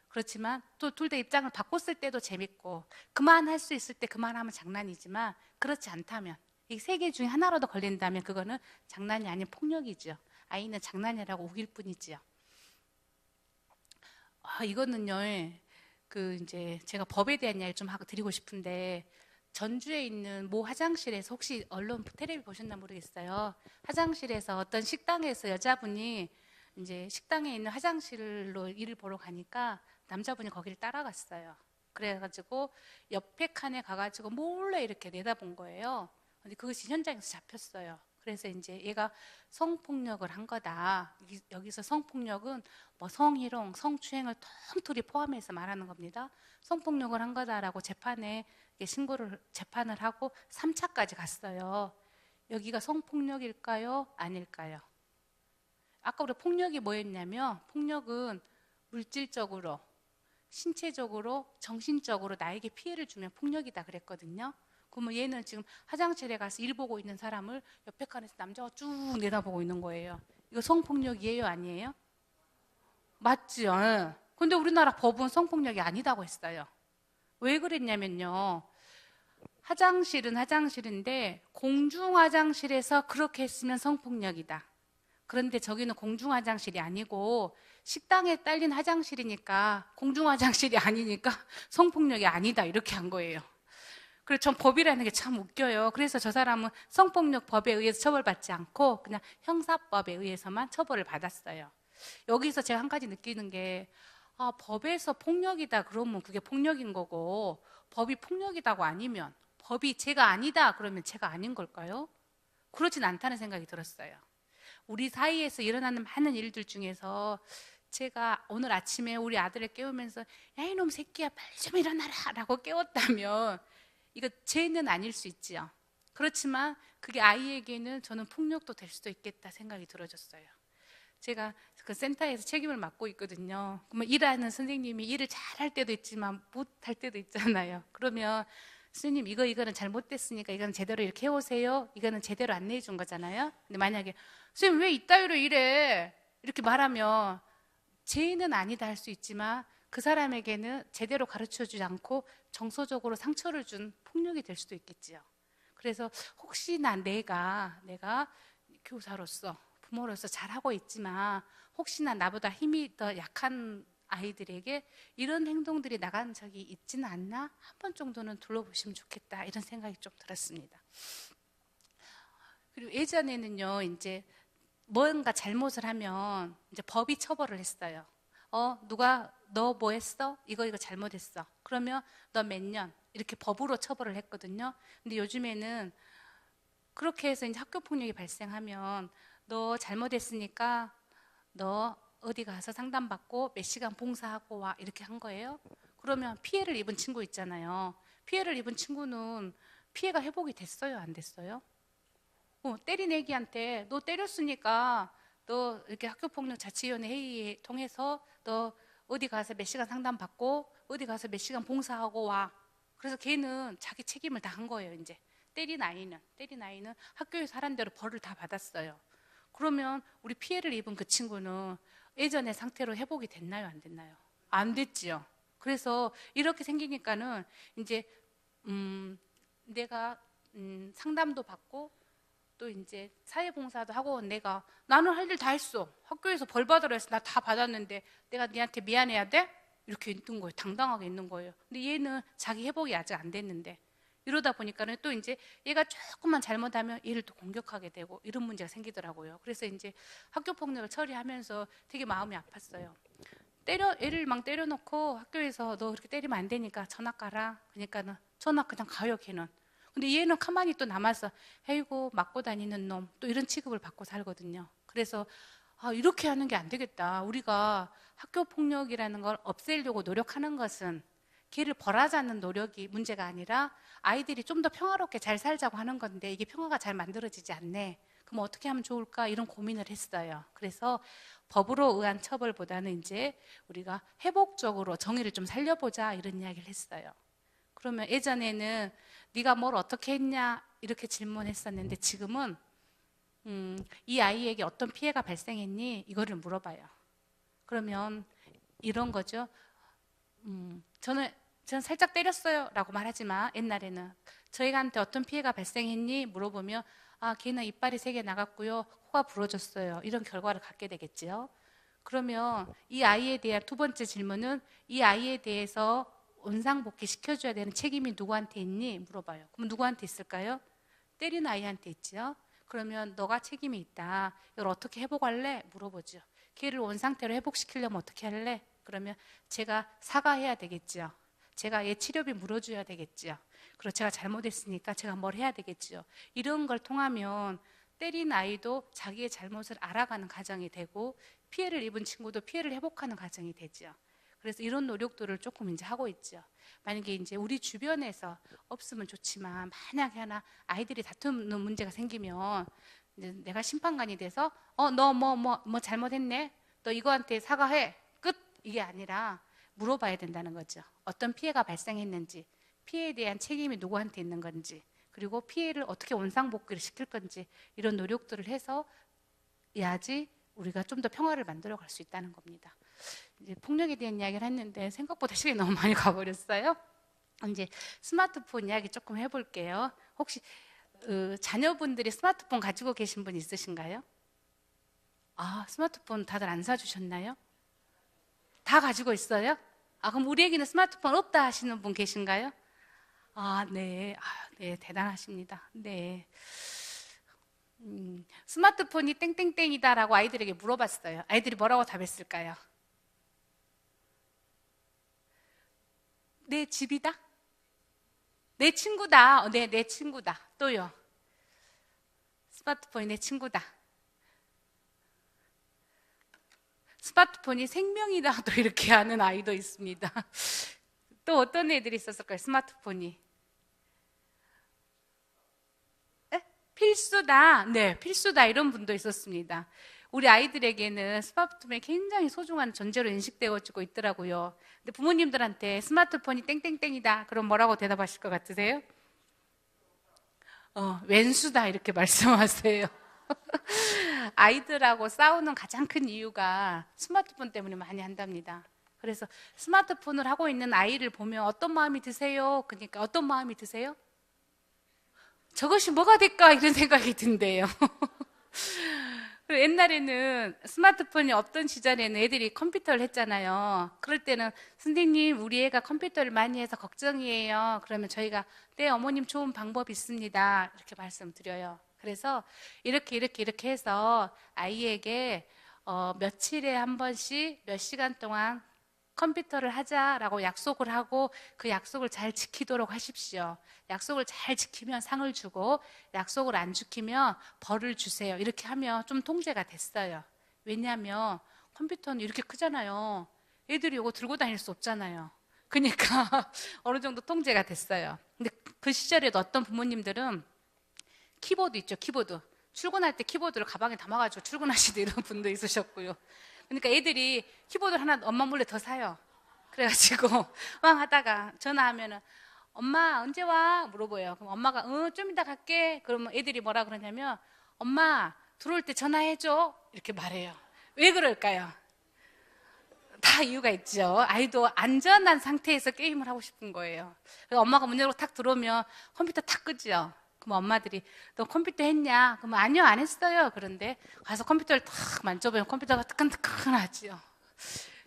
그렇지만 또 둘 다 입장을 바꿨을 때도 재밌고 그만할 수 있을 때 그만하면 장난이지만 그렇지 않다면 이 세 개 중에 하나라도 걸린다면 그거는 장난이 아닌 폭력이죠. 아이는 장난이라고 우길 뿐이지요. 이거는요, 이제 제가 법에 대한 이야기 좀 하고 드리고 싶은데 전주에 있는 모 화장실에서 혹시 언론 텔레비 보셨나 모르겠어요. 화장실에서 어떤 식당에서 여자분이 이제 식당에 있는 화장실로 일을 보러 가니까 남자분이 거기를 따라갔어요. 그래가지고 옆에 칸에 가가지고 몰래 이렇게 내다본 거예요. 근데 그것이 현장에서 잡혔어요. 그래서 이제 얘가 성폭력을 한 거다. 여기서 성폭력은 뭐 성희롱, 성추행을 통틀이 포함해서 말하는 겁니다. 성폭력을 한 거다라고 재판에 재판을 하고 3차까지 갔어요. 여기가 성폭력일까요? 아닐까요? 아까 우리 폭력이 뭐였냐면 폭력은 물질적으로, 신체적으로, 정신적으로 나에게 피해를 주면 폭력이다 그랬거든요. 그러면 얘는 지금 화장실에 가서 일 보고 있는 사람을 옆에 칸에서 남자가 쭉 내다보고 있는 거예요. 이거 성폭력이에요? 아니에요? 맞죠? 근데 우리나라 법은 성폭력이 아니다고 했어요. 왜 그랬냐면요. 화장실은 화장실인데 공중 화장실에서 그렇게 했으면 성폭력이다. 그런데 저기는 공중 화장실이 아니고 식당에 딸린 화장실이니까 공중 화장실이 아니니까 성폭력이 아니다 이렇게 한 거예요. 그래서 전 법이라는 게 참 웃겨요. 그래서 저 사람은 성폭력 법에 의해서 처벌받지 않고 그냥 형사법에 의해서만 처벌을 받았어요. 여기서 제가 한 가지 느끼는 게 법에서 폭력이다 그러면 그게 폭력인 거고 법이 폭력이다고 아니면 법이 죄가 아니다 그러면 죄가 아닌 걸까요? 그렇진 않다는 생각이 들었어요. 우리 사이에서 일어나는 많은 일들 중에서 제가 오늘 아침에 우리 아들을 깨우면서 야 이놈 새끼야 빨리 좀 일어나라 라고 깨웠다면 이거 죄는 아닐 수 있지요. 그렇지만 그게 아이에게는 저는 폭력도 될 수도 있겠다 생각이 들어졌어요. 제가 그 센터에서 책임을 맡고 있거든요. 그러면 일하는 선생님이 일을 잘할 때도 있지만 못할 때도 있잖아요. 그러면 선생님 이거는 잘못됐으니까 이거는 제대로 이렇게 해오세요. 이거는 제대로 안내해 준 거잖아요. 근데 만약에 선생님 왜 이따위로 이래? 이렇게 말하면 죄는 아니다 할 수 있지만 그 사람에게는 제대로 가르쳐주지 않고 정서적으로 상처를 준 폭력이 될 수도 있겠지요. 그래서 혹시나 내가 교사로서 부모로서 잘하고 있지만 혹시나 나보다 힘이 더 약한 아이들에게 이런 행동들이 나간 적이 있지는 않나? 한 번 정도는 둘러보시면 좋겠다 이런 생각이 좀 들었습니다. 그리고 예전에는요 이제 뭔가 잘못을 하면 이제 법이 처벌을 했어요. 누가 너 뭐 했어? 이거 잘못했어. 그러면 너 몇 년 이렇게 법으로 처벌을 했거든요. 근데 요즘에는 그렇게 해서 이제 학교 폭력이 발생하면 너 잘못했으니까 너 어디 가서 상담받고 몇 시간 봉사하고 와 이렇게 한 거예요. 그러면 피해를 입은 친구 있잖아요. 피해를 입은 친구는 피해가 회복이 됐어요? 안 됐어요? 때린 애기한테 너 때렸으니까 너 이렇게 학교폭력 자치위원회 회의에 통해서 너 어디 가서 몇 시간 상담받고 어디 가서 몇 시간 봉사하고 와. 그래서 걔는 자기 책임을 다 한 거예요. 이제 때린 아이는 학교에서 하란 대로 벌을 다 받았어요. 그러면 우리 피해를 입은 그 친구는 예전의 상태로 회복이 됐나요? 안 됐나요? 안 됐지요. 그래서 이렇게 생기니까는 이제 내가 상담도 받고 또 이제 사회봉사도 하고 나는 할 일 다 했어. 학교에서 벌 받으라 해서 나 다 받았는데 내가 니한테 미안해야 돼? 이렇게 있는 거예요. 당당하게 있는 거예요. 근데 얘는 자기 회복이 아직 안 됐는데 이러다 보니까는 또 이제 얘가 조금만 잘못하면 얘를 또 공격하게 되고 이런 문제가 생기더라고요. 그래서 이제 학교 폭력을 처리하면서 되게 마음이 아팠어요. 애를 막 때려놓고 학교에서 너 그렇게 때리면 안 되니까 전학 가라. 그러니까는 전학 그냥 가요, 걔는. 근데 얘는 가만히 또 남아서 아이고 맞고 다니는 놈 또 이런 취급을 받고 살거든요. 그래서 이렇게 하는 게 안 되겠다. 우리가 학교 폭력이라는 걸 없애려고 노력하는 것은 걔를 벌하자는 노력이 문제가 아니라 아이들이 좀 더 평화롭게 잘 살자고 하는 건데 이게 평화가 잘 만들어지지 않네. 그럼 어떻게 하면 좋을까? 이런 고민을 했어요. 그래서 법으로 의한 처벌보다는 이제 우리가 회복적으로 정의를 좀 살려보자 이런 이야기를 했어요. 그러면 예전에는 네가 뭘 어떻게 했냐 이렇게 질문했었는데 지금은 이 아이에게 어떤 피해가 발생했니? 이거를 물어봐요. 그러면 이런 거죠. 저는 살짝 때렸어요 라고 말하지만 옛날에는 저희한테 어떤 피해가 발생했니? 물어보면 걔는 이빨이 3개 나갔고요. 코가 부러졌어요. 이런 결과를 갖게 되겠지요. 그러면 이 아이에 대한 두 번째 질문은 이 아이에 대해서 원상복귀 시켜줘야 되는 책임이 누구한테 있니? 물어봐요. 그럼 누구한테 있을까요? 때린 아이한테 있죠. 그러면 너가 책임이 있다. 이걸 어떻게 회복할래? 물어보죠. 걔를 원상태로 회복시키려면 어떻게 할래? 그러면 제가 사과해야 되겠죠. 제가 얘 치료비 물어줘야 되겠죠. 그리고 제가 잘못했으니까 제가 뭘 해야 되겠죠. 이런 걸 통하면 때린 아이도 자기의 잘못을 알아가는 과정이 되고 피해를 입은 친구도 피해를 회복하는 과정이 되죠. 그래서 이런 노력들을 조금 이제 하고 있죠. 만약에 이제 우리 주변에서 없으면 좋지만 만약에 하나 아이들이 다투는 문제가 생기면 이제 내가 심판관이 돼서 너 뭐 잘못했네. 너 이거한테 사과해. 끝. 이게 아니라 물어봐야 된다는 거죠. 어떤 피해가 발생했는지, 피해에 대한 책임이 누구한테 있는 건지, 그리고 피해를 어떻게 원상복귀를 시킬 건지 이런 노력들을 해서 해야지 우리가 좀 더 평화를 만들어 갈 수 있다는 겁니다. 이제 폭력에 대한 이야기를 했는데 생각보다 시간이 너무 많이 가버렸어요. 이제 스마트폰 이야기 조금 해볼게요. 혹시 자녀분들이 스마트폰 가지고 계신 분 있으신가요? 스마트폰 다들 안 사주셨나요? 다 가지고 있어요? 그럼 우리 애기는 스마트폰 없다 하시는 분 계신가요? 네. 네, 대단하십니다. 네. 스마트폰이 땡땡땡이다라고 아이들에게 물어봤어요. 아이들이 뭐라고 답했을까요? 내 집이다? 내 친구다. 네, 내 친구다. 또요. 스마트폰이 내 친구다. 스마트폰이 생명이다. 또 이렇게 하는 아이도 있습니다. 또 어떤 애들이 있었을까요? 스마트폰이 필수다. 네, 필수다. 이런 분도 있었습니다. 우리 아이들에게는 스마트폰이 굉장히 소중한 존재로 인식되어지고 있더라고요. 근데 부모님들한테 스마트폰이 땡땡땡이다. 그럼 뭐라고 대답하실 것 같으세요? 왼수다. 이렇게 말씀하세요. 아이들하고 싸우는 가장 큰 이유가 스마트폰 때문에 많이 한답니다. 그래서 스마트폰을 하고 있는 아이를 보면 어떤 마음이 드세요? 그러니까 어떤 마음이 드세요? 저것이 뭐가 될까? 이런 생각이 든대요. 옛날에는 스마트폰이 없던 시절에는 애들이 컴퓨터를 했잖아요. 그럴 때는 선생님 우리 애가 컴퓨터를 많이 해서 걱정이에요. 그러면 저희가 네 어머님 좋은 방법이 있습니다. 이렇게 말씀드려요. 그래서 이렇게 해서 아이에게 며칠에 한 번씩 몇 시간 동안 컴퓨터를 하자라고 약속을 하고 그 약속을 잘 지키도록 하십시오. 약속을 잘 지키면 상을 주고 약속을 안 지키면 벌을 주세요. 이렇게 하면 좀 통제가 됐어요. 왜냐하면 컴퓨터는 이렇게 크잖아요. 애들이 이거 들고 다닐 수 없잖아요. 그러니까 어느 정도 통제가 됐어요. 근데 그 시절에도 어떤 부모님들은 키보드 있죠, 키보드. 출근할 때 키보드를 가방에 담아가지고 출근하시는 이런 분도 있으셨고요. 그러니까 애들이 키보드를 하나 엄마 몰래 더 사요. 그래가지고 막 하다가 전화하면은 엄마 언제 와? 물어봐요. 그럼 엄마가 좀 이따 갈게. 그러면 애들이 뭐라 그러냐면 엄마 들어올 때 전화해줘 이렇게 말해요. 왜 그럴까요? 다 이유가 있죠. 아이도 안전한 상태에서 게임을 하고 싶은 거예요. 그래서 엄마가 문 열고 탁 들어오면 컴퓨터 탁 끄죠. 그럼 엄마들이 너 컴퓨터 했냐? 그러면 아니요, 안 했어요. 그런데 가서 컴퓨터를 탁 만져보면 컴퓨터가 뜨끈뜨끈하지요.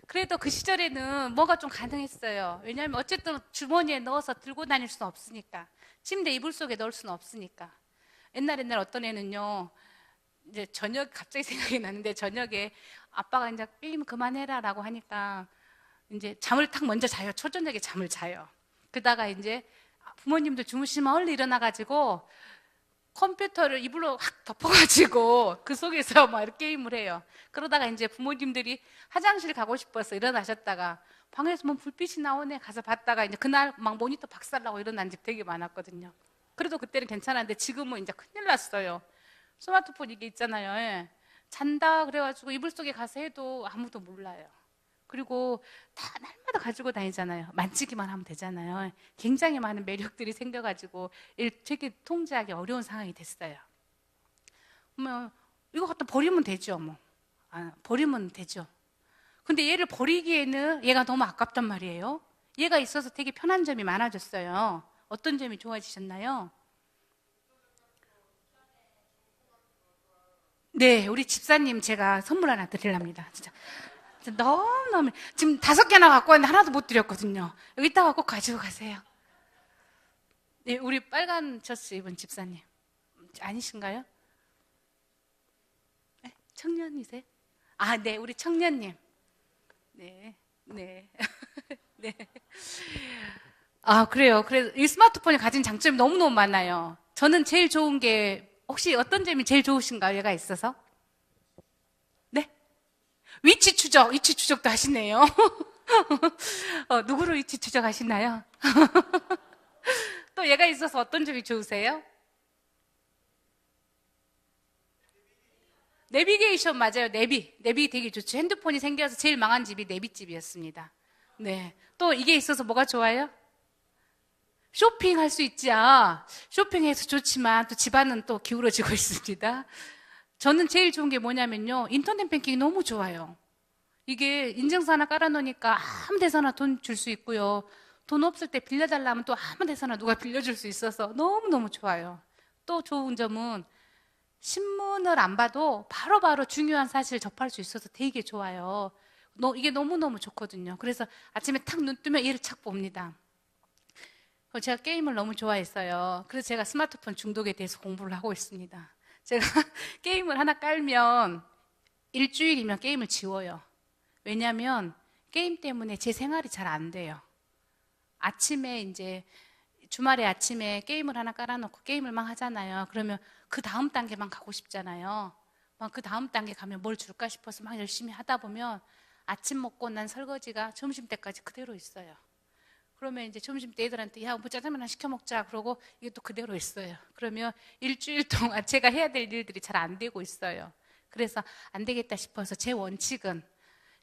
그래도 그 시절에는 뭐가 좀 가능했어요. 왜냐하면 어쨌든 주머니에 넣어서 들고 다닐 수는 없으니까, 침대 이불 속에 넣을 수는 없으니까. 옛날 어떤 애는요, 이제 저녁 갑자기 생각이 나는데, 저녁에 아빠가 이제 게임 그만해라라고 하니까 이제 잠을 탁 먼저 자요. 초저녁에 잠을 자요. 그러다가 이제 부모님들 주무시면 얼른 일어나가지고 컴퓨터를 이불로 확 덮어가지고 그 속에서 막 이렇게 게임을 해요. 그러다가 이제 부모님들이 화장실 가고 싶어서 일어나셨다가 방에서 뭐 불빛이 나오네 가서 봤다가 이제 그날 막 모니터 박살나고 일어난 집 되게 많았거든요. 그래도 그때는 괜찮았는데 지금은 이제 큰일 났어요. 스마트폰 이게 있잖아요. 예. 잔다 그래가지고 이불 속에 가서 해도 아무도 몰라요. 그리고 다 날마다 가지고 다니잖아요. 만지기만 하면 되잖아요. 굉장히 많은 매력들이 생겨가지고 되게 통제하기 어려운 상황이 됐어요. 뭐 이거 갖다 버리면 되죠. 뭐 버리면 되죠. 근데 얘를 버리기에는 얘가 너무 아깝단 말이에요. 얘가 있어서 되게 편한 점이 많아졌어요. 어떤 점이 좋아지셨나요? 네, 우리 집사님 제가 선물 하나 드리랍니다. 진짜 너무너무 지금 5개나 갖고 왔는데 하나도 못 드렸거든요. 여기 있다가 꼭 가지고 가세요. 네, 우리 빨간 셔츠 입은 집사님 아니신가요? 네, 청년이세요? 아, 네, 우리 청년님. 네, 네, 네. 아, 그래요. 그래서 이 스마트폰이 가진 장점이 너무너무 많아요. 저는 제일 좋은 게 혹시 어떤 점이 제일 좋으신가요? 얘가 있어서? 네? 위치 추적도 하시네요. 누구를 위치 추적하시나요? 또 얘가 있어서 어떤 점이 좋으세요? 내비게이션 맞아요. 내비 되게 좋죠. 핸드폰이 생겨서 제일 망한 집이 내비집이었습니다. 네. 또 이게 있어서 뭐가 좋아요? 쇼핑할 수 있지. 쇼핑해서 좋지만 또 집안은 또 기울어지고 있습니다. 저는 제일 좋은 게 뭐냐면요. 인터넷 뱅킹이 너무 좋아요. 이게 인증서 하나 깔아놓으니까 아무 데서나 돈 줄 수 있고요. 돈 없을 때 빌려달라면 또 아무 데서나 누가 빌려줄 수 있어서 너무너무 좋아요. 또 좋은 점은 신문을 안 봐도 바로바로 중요한 사실을 접할 수 있어서 되게 좋아요. 이게 너무너무 좋거든요. 그래서 아침에 탁 눈 뜨면 얘를 착 봅니다. 제가 게임을 너무 좋아했어요. 그래서 제가 스마트폰 중독에 대해서 공부를 하고 있습니다. 제가 게임을 하나 깔면 일주일이면 게임을 지워요. 왜냐하면 게임 때문에 제 생활이 잘 안 돼요. 아침에 이제 주말에 아침에 게임을 하나 깔아놓고 게임을 막 하잖아요. 그러면 그 다음 단계만 가고 싶잖아요. 막 그 다음 단계 가면 뭘 줄까 싶어서 막 열심히 하다 보면 아침 먹고 난 설거지가 점심 때까지 그대로 있어요. 그러면 이제 점심 때 애들한테 야, 뭐 짜장면 하나 시켜 먹자. 그러고 이게 또 그대로 있어요. 그러면 일주일 동안 제가 해야 될 일들이 잘 안 되고 있어요. 그래서 안 되겠다 싶어서 제 원칙은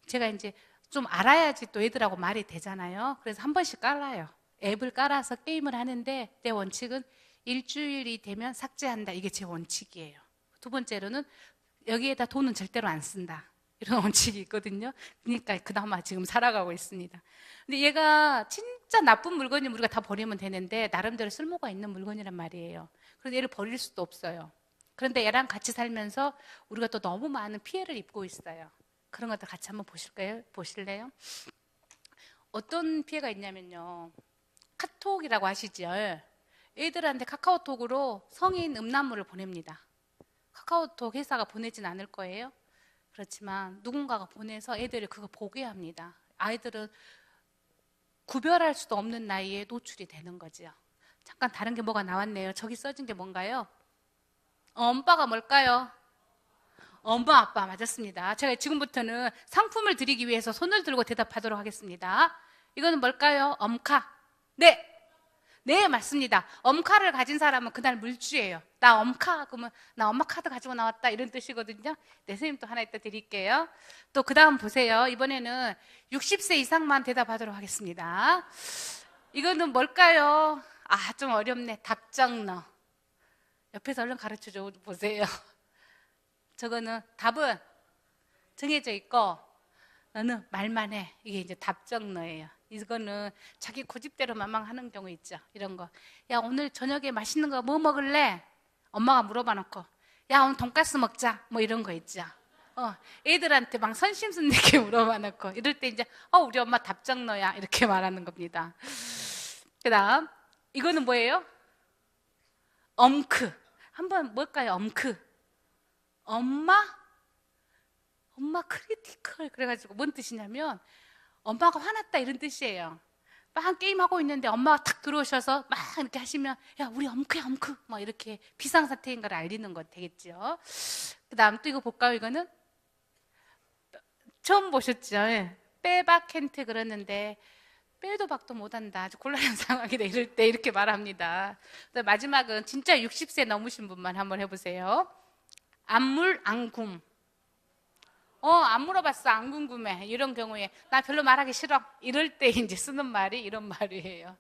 제가 이제 좀 알아야지 또 애들하고 말이 되잖아요. 그래서 한 번씩 깔아요. 앱을 깔아서 게임을 하는데 내 원칙은 일주일이 되면 삭제한다. 이게 제 원칙이에요. 두 번째로는 여기에다 돈은 절대로 안 쓴다. 이런 원칙이 있거든요. 그러니까 그나마 지금 살아가고 있습니다. 근데 얘가 진짜 나쁜 물건이면 우리가 다 버리면 되는데 나름대로 쓸모가 있는 물건이란 말이에요. 그래서 얘를 버릴 수도 없어요. 그런데 얘랑 같이 살면서 우리가 또 너무 많은 피해를 입고 있어요. 그런 것들 같이 한번 보실래요? 어떤 피해가 있냐면요. 카톡이라고 아시죠? 애들한테 카카오톡으로 성인 음란물을 보냅니다. 카카오톡 회사가 보내진 않을 거예요. 그렇지만 누군가가 보내서 애들을 그거 보게 합니다. 아이들은 구별할 수도 없는 나이에 노출이 되는 거죠. 잠깐 다른 게 뭐가 나왔네요. 저기 써진 게 뭔가요? 엄빠가 뭘까요? 엄마 아빠 맞았습니다. 제가 지금부터는 상품을 드리기 위해서 손을 들고 대답하도록 하겠습니다. 이거는 뭘까요? 엄카. 네. 네, 맞습니다. 엄카를 가진 사람은 그날 물주예요. 나 엄카, 그러면 나 엄마 카드 가지고 나왔다 이런 뜻이거든요. 네, 선생님 또 하나 이따 드릴게요. 또 그 다음 보세요. 이번에는 60세 이상만 대답하도록 하겠습니다. 이거는 뭘까요? 좀 어렵네. 답정너. 옆에서 얼른 가르쳐줘 보세요. 저거는 답은 정해져 있고 너는 말만 해. 이게 이제 답정너예요. 이거는 자기 고집대로만 막 하는 경우 있죠. 이런 거. 야, 오늘 저녁에 맛있는 거 뭐 먹을래? 엄마가 물어봐 놓고 야, 오늘 돈가스 먹자. 뭐 이런 거 있죠. 애들한테 막 선심성 있게 물어봐 놓고 이럴 때 이제 우리 엄마 답정너야 이렇게 말하는 겁니다. 그 다음 이거는 뭐예요? 엄크. 한번 뭘까요? 엄크. 엄마 크리티컬. 그래가지고 뭔 뜻이냐면 엄마가 화났다 이런 뜻이에요. 막 게임하고 있는데 엄마가 탁 들어오셔서 막 이렇게 하시면 야, 우리 엄크야 엄크 막 이렇게 비상사태인 걸 알리는 거 되겠죠. 그 다음 또 이거 볼까요? 이거는 처음 보셨죠? 예. 빼박 캔트. 그러는데 빼도 박도 못한다, 아주 곤란한 상황이다 이럴 때 이렇게 말합니다. 마지막은 진짜 60세 넘으신 분만 한번 해보세요. 안물 안굼. 안 물어봤어, 안 궁금해. 이런 경우에 나 별로 말하기 싫어. 이럴 때 이제 쓰는 말이 이런 말이에요.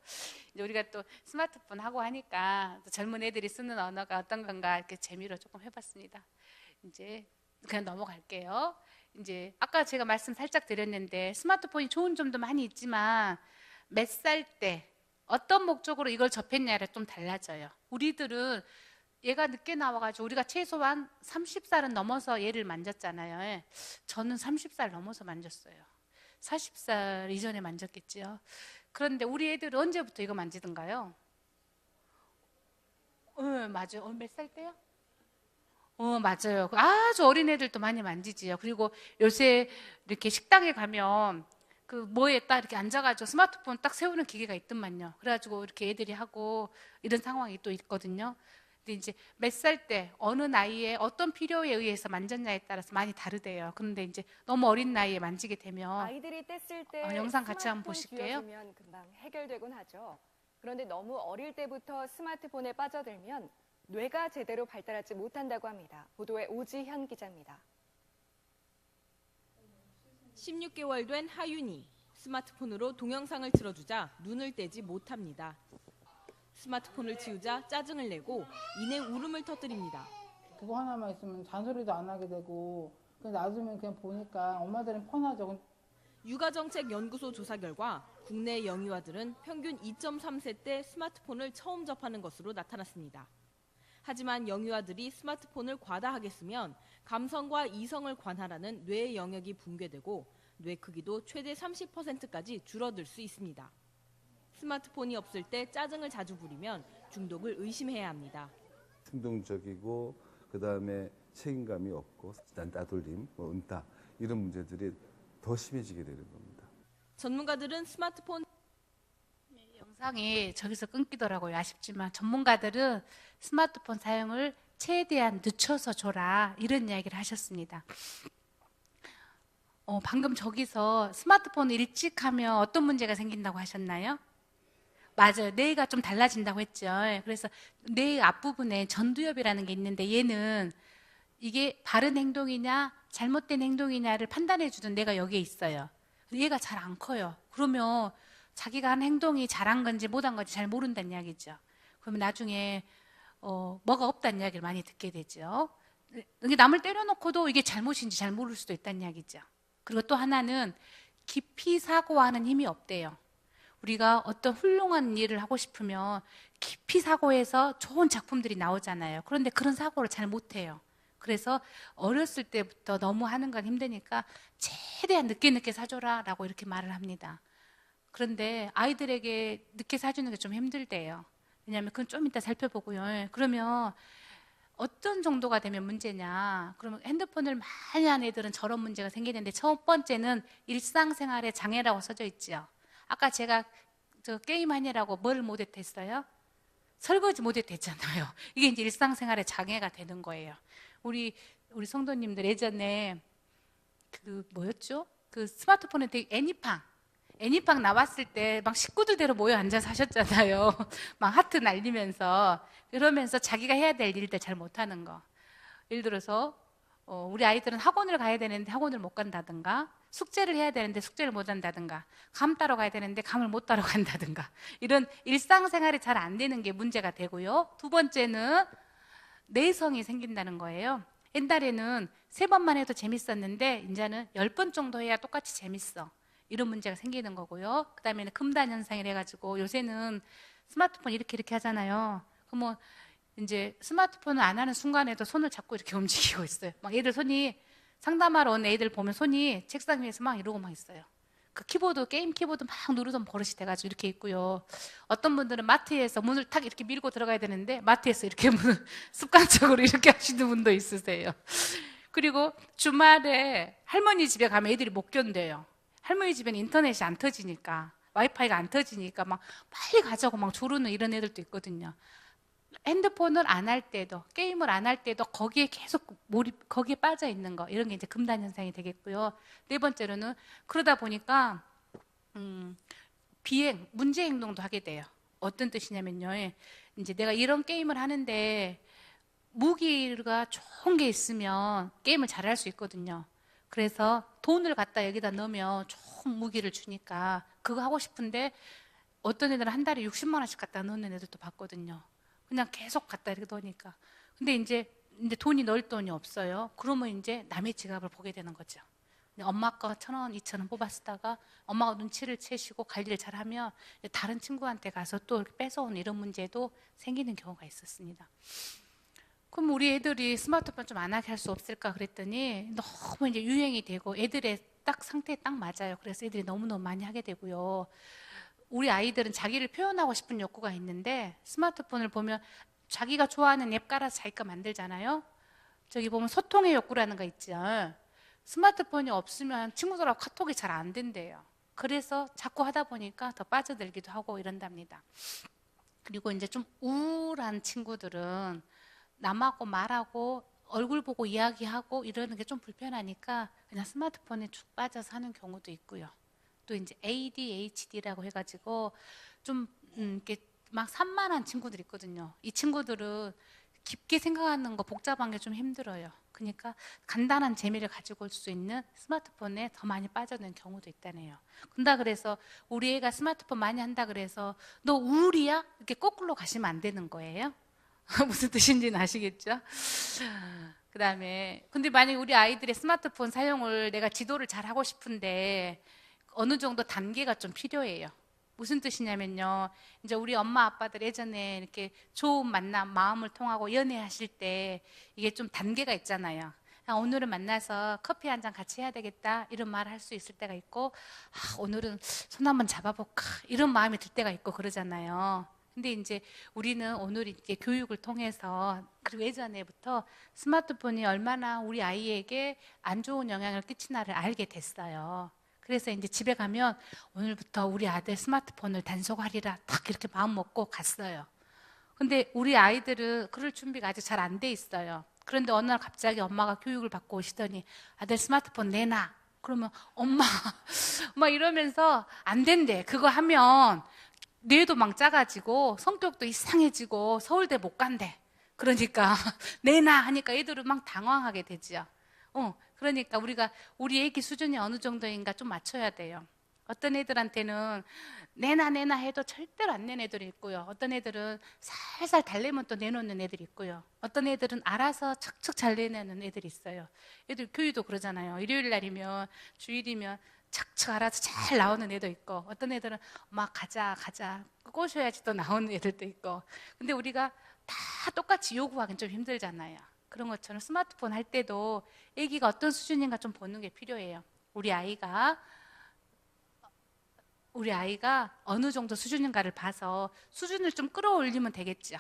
이제 우리가 또 스마트폰 하고 하니까 또 젊은 애들이 쓰는 언어가 어떤 건가 이렇게 재미로 조금 해봤습니다. 이제 그냥 넘어갈게요. 이제 아까 제가 말씀 살짝 드렸는데 스마트폰이 좋은 점도 많이 있지만 몇 살 때 어떤 목적으로 이걸 접했냐에 좀 달라져요. 우리들은 얘가 늦게 나와가지고 우리가 최소한 30살은 넘어서 얘를 만졌잖아요. 저는 30살 넘어서 만졌어요. 40살 이전에 만졌겠지요. 그런데 우리 애들은 언제부터 이거 만지던가요? 맞아요. 몇 살 때요? 맞아요. 아주 어린 애들도 많이 만지지요. 그리고 요새 이렇게 식당에 가면 그 뭐에 딱 이렇게 앉아가지고 스마트폰 딱 세우는 기계가 있더만요. 그래가지고 이렇게 애들이 하고 이런 상황이 또 있거든요. 근데 이제 몇 살 때 어느 나이에 어떤 필요에 의해서 만졌냐에 따라서 많이 다르대요. 그런데 이제 너무 어린 나이에 만지게 되면 아이들이 뗐을 때 영상 같이 한번 보실게요. 쥐어주면 금방 해결되곤 하죠. 그런데 너무 어릴 때부터 스마트폰에 빠져들면 뇌가 제대로 발달하지 못한다고 합니다. 보도에 오지현 기자입니다. 16개월 된 하윤이 스마트폰으로 동영상을 틀어주자 눈을 떼지 못합니다. 스마트폰을 치우자 짜증을 내고 이내 울음을 터뜨립니다. 그거 하나만 있으면 잔소리도 안 하게 되고 그냥 놔두면 그냥 보니까 엄마들은 편하죠. 육아정책연구소 조사 결과 국내 영유아들은 평균 2.3세 때 스마트폰을 처음 접하는 것으로 나타났습니다. 하지만 영유아들이 스마트폰을 과다하게 쓰면 감성과 이성을 관할하는 뇌의 영역이 붕괴되고 뇌 크기도 최대 30%까지 줄어들 수 있습니다. 스마트폰이 없을 때 짜증을 자주 부리면 중독을 의심해야 합니다. 충동적이고 그다음에 책임감이 없고 따돌림, 은따 이런 문제들이 더 심해지게 되는 겁니다. 전문가들은 스마트폰 영상이 저기서 끊기더라고요. 아쉽지만 전문가들은 스마트폰 사용을 최대한 늦춰서 줘라 이런 이야기를 하셨습니다. 방금 저기서 스마트폰을 일찍 하면 어떤 문제가 생긴다고 하셨나요? 맞아요. 뇌가 좀 달라진다고 했죠. 그래서 뇌 앞부분에 전두엽이라는 게 있는데 얘는 이게 바른 행동이냐 잘못된 행동이냐를 판단해 주는 뇌가 여기에 있어요. 얘가 잘 안 커요. 그러면 자기가 한 행동이 잘한 건지 못한 건지 잘 모른다는 이야기죠. 그러면 나중에 뭐가 없다는 이야기를 많이 듣게 되죠. 이게 남을 때려놓고도 이게 잘못인지 잘 모를 수도 있다는 이야기죠. 그리고 또 하나는 깊이 사고하는 힘이 없대요. 우리가 어떤 훌륭한 일을 하고 싶으면 깊이 사고해서 좋은 작품들이 나오잖아요. 그런데 그런 사고를 잘 못해요. 그래서 어렸을 때부터 너무 하는 건 힘드니까 최대한 늦게 사줘라 라고 이렇게 말을 합니다. 그런데 아이들에게 늦게 사주는 게 좀 힘들대요. 왜냐하면 그건 좀 이따 살펴보고요. 그러면 어떤 정도가 되면 문제냐. 그러면 핸드폰을 많이 하는 애들은 저런 문제가 생기는데 첫 번째는 일상생활의 장애라고 써져 있죠. 아까 제가 저 게임하느라고 뭘 못했어요? 설거지 못했잖아요. 이게 이제 일상생활의 장애가 되는 거예요. 우리 성도님들 예전에 그 뭐였죠? 그 스마트폰에 되게 애니팡 나왔을 때 막 식구들대로 모여 앉아서 하셨잖아요. 막 하트 날리면서 그러면서 자기가 해야 될 일들 잘 못하는 거. 예를 들어서 우리 아이들은 학원을 가야 되는데 학원을 못 간다든가 숙제를 해야 되는데 숙제를 못 한다든가 감 따러 가야 되는데 감을 못 따러 간다든가 이런 일상생활이 잘 안 되는 게 문제가 되고요. 두 번째는 내성이 생긴다는 거예요. 옛날에는 3번만 해도 재밌었는데 이제는 10번 정도 해야 똑같이 재밌어. 이런 문제가 생기는 거고요. 그 다음에는 금단 현상이라 해가지고 요새는 스마트폰 이렇게 하잖아요. 그러면 이제 스마트폰을 안 하는 순간에도 손을 잡고 이렇게 움직이고 있어요. 막 애들 손이 상담하러 온 애들 보면 손이 책상 위에서 막 이러고 막 있어요. 그 키보드, 게임 키보드 막 누르던 버릇이 돼가지고 이렇게 있고요. 어떤 분들은 마트에서 문을 탁 이렇게 밀고 들어가야 되는데 마트에서 이렇게 문을 습관적으로 이렇게 하시는 분도 있으세요. 그리고 주말에 할머니 집에 가면 애들이 못 견뎌요. 할머니 집에는 인터넷이 안 터지니까, 와이파이가 안 터지니까 막 빨리 가자고 막 조르는 이런 애들도 있거든요. 핸드폰을 안 할 때도, 게임을 안 할 때도 거기에 계속 거기에 빠져 있는 거, 이런 게 이제 금단 현상이 되겠고요. 4번째로는 그러다 보니까 비행, 문제 행동도 하게 돼요. 어떤 뜻이냐면요, 이제 내가 이런 게임을 하는데 무기가 좋은 게 있으면 게임을 잘할 수 있거든요. 그래서 돈을 갖다 여기다 넣으면 좋은 무기를 주니까 그거 하고 싶은데 어떤 애들은 한 달에 60만 원씩 갖다 넣는 애들도 봤거든요. 그냥 계속 갖다 이렇게 넣으니까. 근데 이제 돈이 넣을 돈이 없어요. 그러면 이제 남의 지갑을 보게 되는 거죠. 엄마 거 1,000원, 2,000원 뽑아쓰다가 엄마가 눈치를 채시고 관리를 잘하면 다른 친구한테 가서 또 이렇게 뺏어오는 이런 문제도 생기는 경우가 있었습니다. 그럼 우리 애들이 스마트폰 좀 안 하게 할 수 없을까 그랬더니 너무 이제 유행이 되고 애들의 딱 상태에 딱 맞아요. 그래서 애들이 너무너무 많이 하게 되고요. 우리 아이들은 자기를 표현하고 싶은 욕구가 있는데 스마트폰을 보면 자기가 좋아하는 앱 깔아서 자기가 만들잖아요. 저기 보면 소통의 욕구라는 거 있죠. 스마트폰이 없으면 친구들하고 카톡이 잘 안 된대요. 그래서 자꾸 하다 보니까 더 빠져들기도 하고 이런답니다. 그리고 이제 좀 우울한 친구들은 남하고 말하고 얼굴 보고 이야기하고 이러는 게 좀 불편하니까 그냥 스마트폰에 쭉 빠져서 하는 경우도 있고요. 또 이제 ADHD라고 해가지고 좀 이렇게 막 산만한 친구들 있거든요. 이 친구들은 깊게 생각하는 거 복잡한 게 좀 힘들어요. 그러니까 간단한 재미를 가지고 올 수 있는 스마트폰에 더 많이 빠져드는 경우도 있다네요. 근데 그래서 우리 애가 스마트폰 많이 한다 그래서 너 우울이야? 이렇게 거꾸로 가시면 안 되는 거예요. 무슨 뜻인지는 아시겠죠? 그 다음에 근데 만약에 우리 아이들의 스마트폰 사용을 내가 지도를 잘 하고 싶은데 어느 정도 단계가 좀 필요해요. 무슨 뜻이냐면요, 이제 우리 엄마 아빠들 예전에 이렇게 좋은 만남, 마음을 통하고 연애하실 때 이게 좀 단계가 있잖아요. 오늘은 만나서 커피 한 잔 같이 해야 되겠다 이런 말을 할 수 있을 때가 있고, 오늘은 손 한번 잡아볼까 이런 마음이 들 때가 있고 그러잖아요. 근데 이제 우리는 오늘 이제 교육을 통해서 그리고 예전에부터 스마트폰이 얼마나 우리 아이에게 안 좋은 영향을 끼치나를 알게 됐어요. 그래서 이제 집에 가면 오늘부터 우리 아들 스마트폰을 단속하리라 딱 이렇게 마음 먹고 갔어요. 근데 우리 아이들은 그럴 준비가 아직 잘 안 돼 있어요. 그런데 어느 날 갑자기 엄마가 교육을 받고 오시더니 아들 스마트폰 내놔. 그러면 엄마 막 이러면서 안 된대. 그거 하면 뇌도 막 작아지고 성격도 이상해지고 서울대 못 간대. 그러니까 내놔 하니까 애들은 막 당황하게 되죠. 그러니까 우리가 우리 애기 수준이 어느 정도인가 좀 맞춰야 돼요. 어떤 애들한테는 내놔 해도 절대로 안 내는 애들이 있고요. 어떤 애들은 살살 달래면 또 내놓는 애들이 있고요. 어떤 애들은 알아서 척척 잘 내놓는 애들이 있어요. 애들 교육도 그러잖아요. 일요일 날이면 주일이면 척척 알아서 잘 나오는 애도 있고 어떤 애들은 막 가자 꼬셔야지 또 나오는 애들도 있고. 근데 우리가 다 똑같이 요구하기는 좀 힘들잖아요. 그런 것처럼 스마트폰 할 때도 애기가 어떤 수준인가 좀 보는 게 필요해요. 우리 아이가 어느 정도 수준인가를 봐서 수준을 좀 끌어올리면 되겠죠.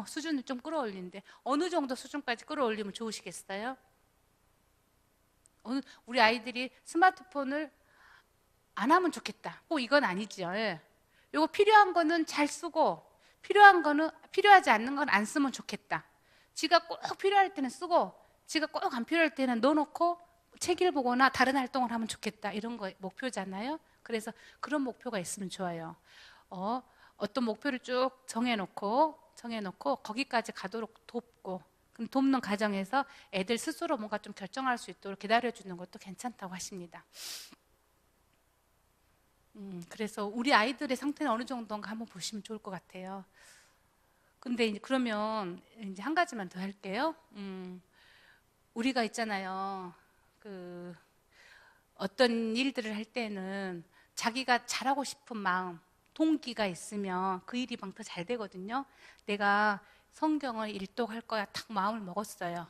수준을 좀 끌어올리는데 어느 정도 수준까지 끌어올리면 좋으시겠어요? 우리 아이들이 스마트폰을 안 하면 좋겠다. 이건 아니죠. 이거 필요한 거는 잘 쓰고 필요하지 않는 건 안 쓰면 좋겠다. 지가 꼭 필요할 때는 쓰고 지가 꼭 안 필요할 때는 넣어놓고 책을 보거나 다른 활동을 하면 좋겠다. 이런 거 목표잖아요. 그래서 그런 목표가 있으면 좋아요. 어떤 목표를 쭉 정해놓고 거기까지 가도록 돕고 그럼 돕는 과정에서 애들 스스로 뭔가 좀 결정할 수 있도록 기다려주는 것도 괜찮다고 하십니다. 그래서 우리 아이들의 상태는 어느 정도인가 한번 보시면 좋을 것 같아요. 근데 이제 그러면 이제 한 가지만 더 할게요. 우리가 있잖아요. 그 어떤 일들을 할 때는 자기가 잘하고 싶은 마음, 동기가 있으면 그 일이 막 더 잘 되거든요. 내가 성경을 일독할 거야 딱 마음을 먹었어요.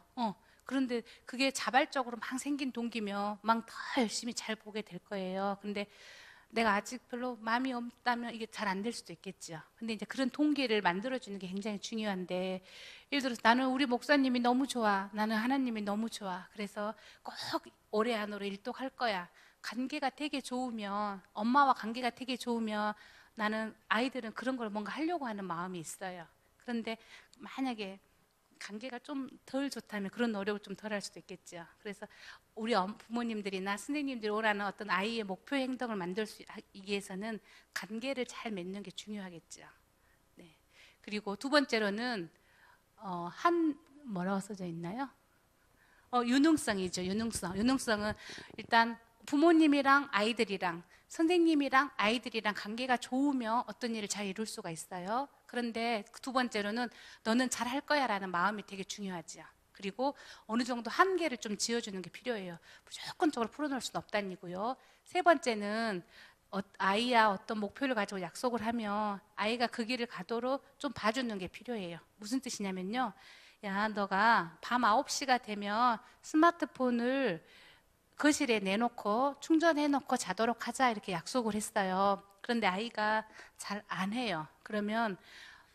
그런데 그게 자발적으로 막 생긴 동기면 막 더 열심히 잘 보게 될 거예요. 근데 내가 아직 별로 마음이 없다면 이게 잘 안 될 수도 있겠죠. 근데 이제 그런 동기를 만들어주는 게 굉장히 중요한데, 예를 들어서 나는 우리 목사님이 너무 좋아. 나는 하나님이 너무 좋아. 그래서 꼭 올해 안으로 일독할 거야. 관계가 되게 좋으면, 엄마와 관계가 되게 좋으면 나는 아이들은 그런 걸 뭔가 하려고 하는 마음이 있어요. 그런데 만약에 관계가 좀 덜 좋다면 그런 노력을 좀 덜 할 수도 있겠죠. 그래서 우리 부모님들이나 선생님들이 원하는 어떤 아이의 목표 행동을 만들 수 위해서는 관계를 잘 맺는 게 중요하겠죠. 네. 그리고 두 번째로는 뭐라고 써져 있나요? 유능성이죠. 유능성은 일단 부모님이랑 아이들이랑 선생님이랑 아이들이랑 관계가 좋으면 어떤 일을 잘 이룰 수가 있어요. 그런데 두 번째로는 너는 잘 할 거야 라는 마음이 되게 중요하죠. 그리고 어느 정도 한계를 좀 지어주는 게 필요해요. 무조건적으로 풀어놓을 수는 없다는 얘기고요. 세 번째는 아이야 어떤 목표를 가지고 약속을 하면 아이가 그 길을 가도록 좀 봐주는 게 필요해요. 무슨 뜻이냐면요. 야, 너가 밤 9시가 되면 스마트폰을 거실에 내놓고 충전해놓고 자도록 하자 이렇게 약속을 했어요. 그런데 아이가 잘 안 해요. 그러면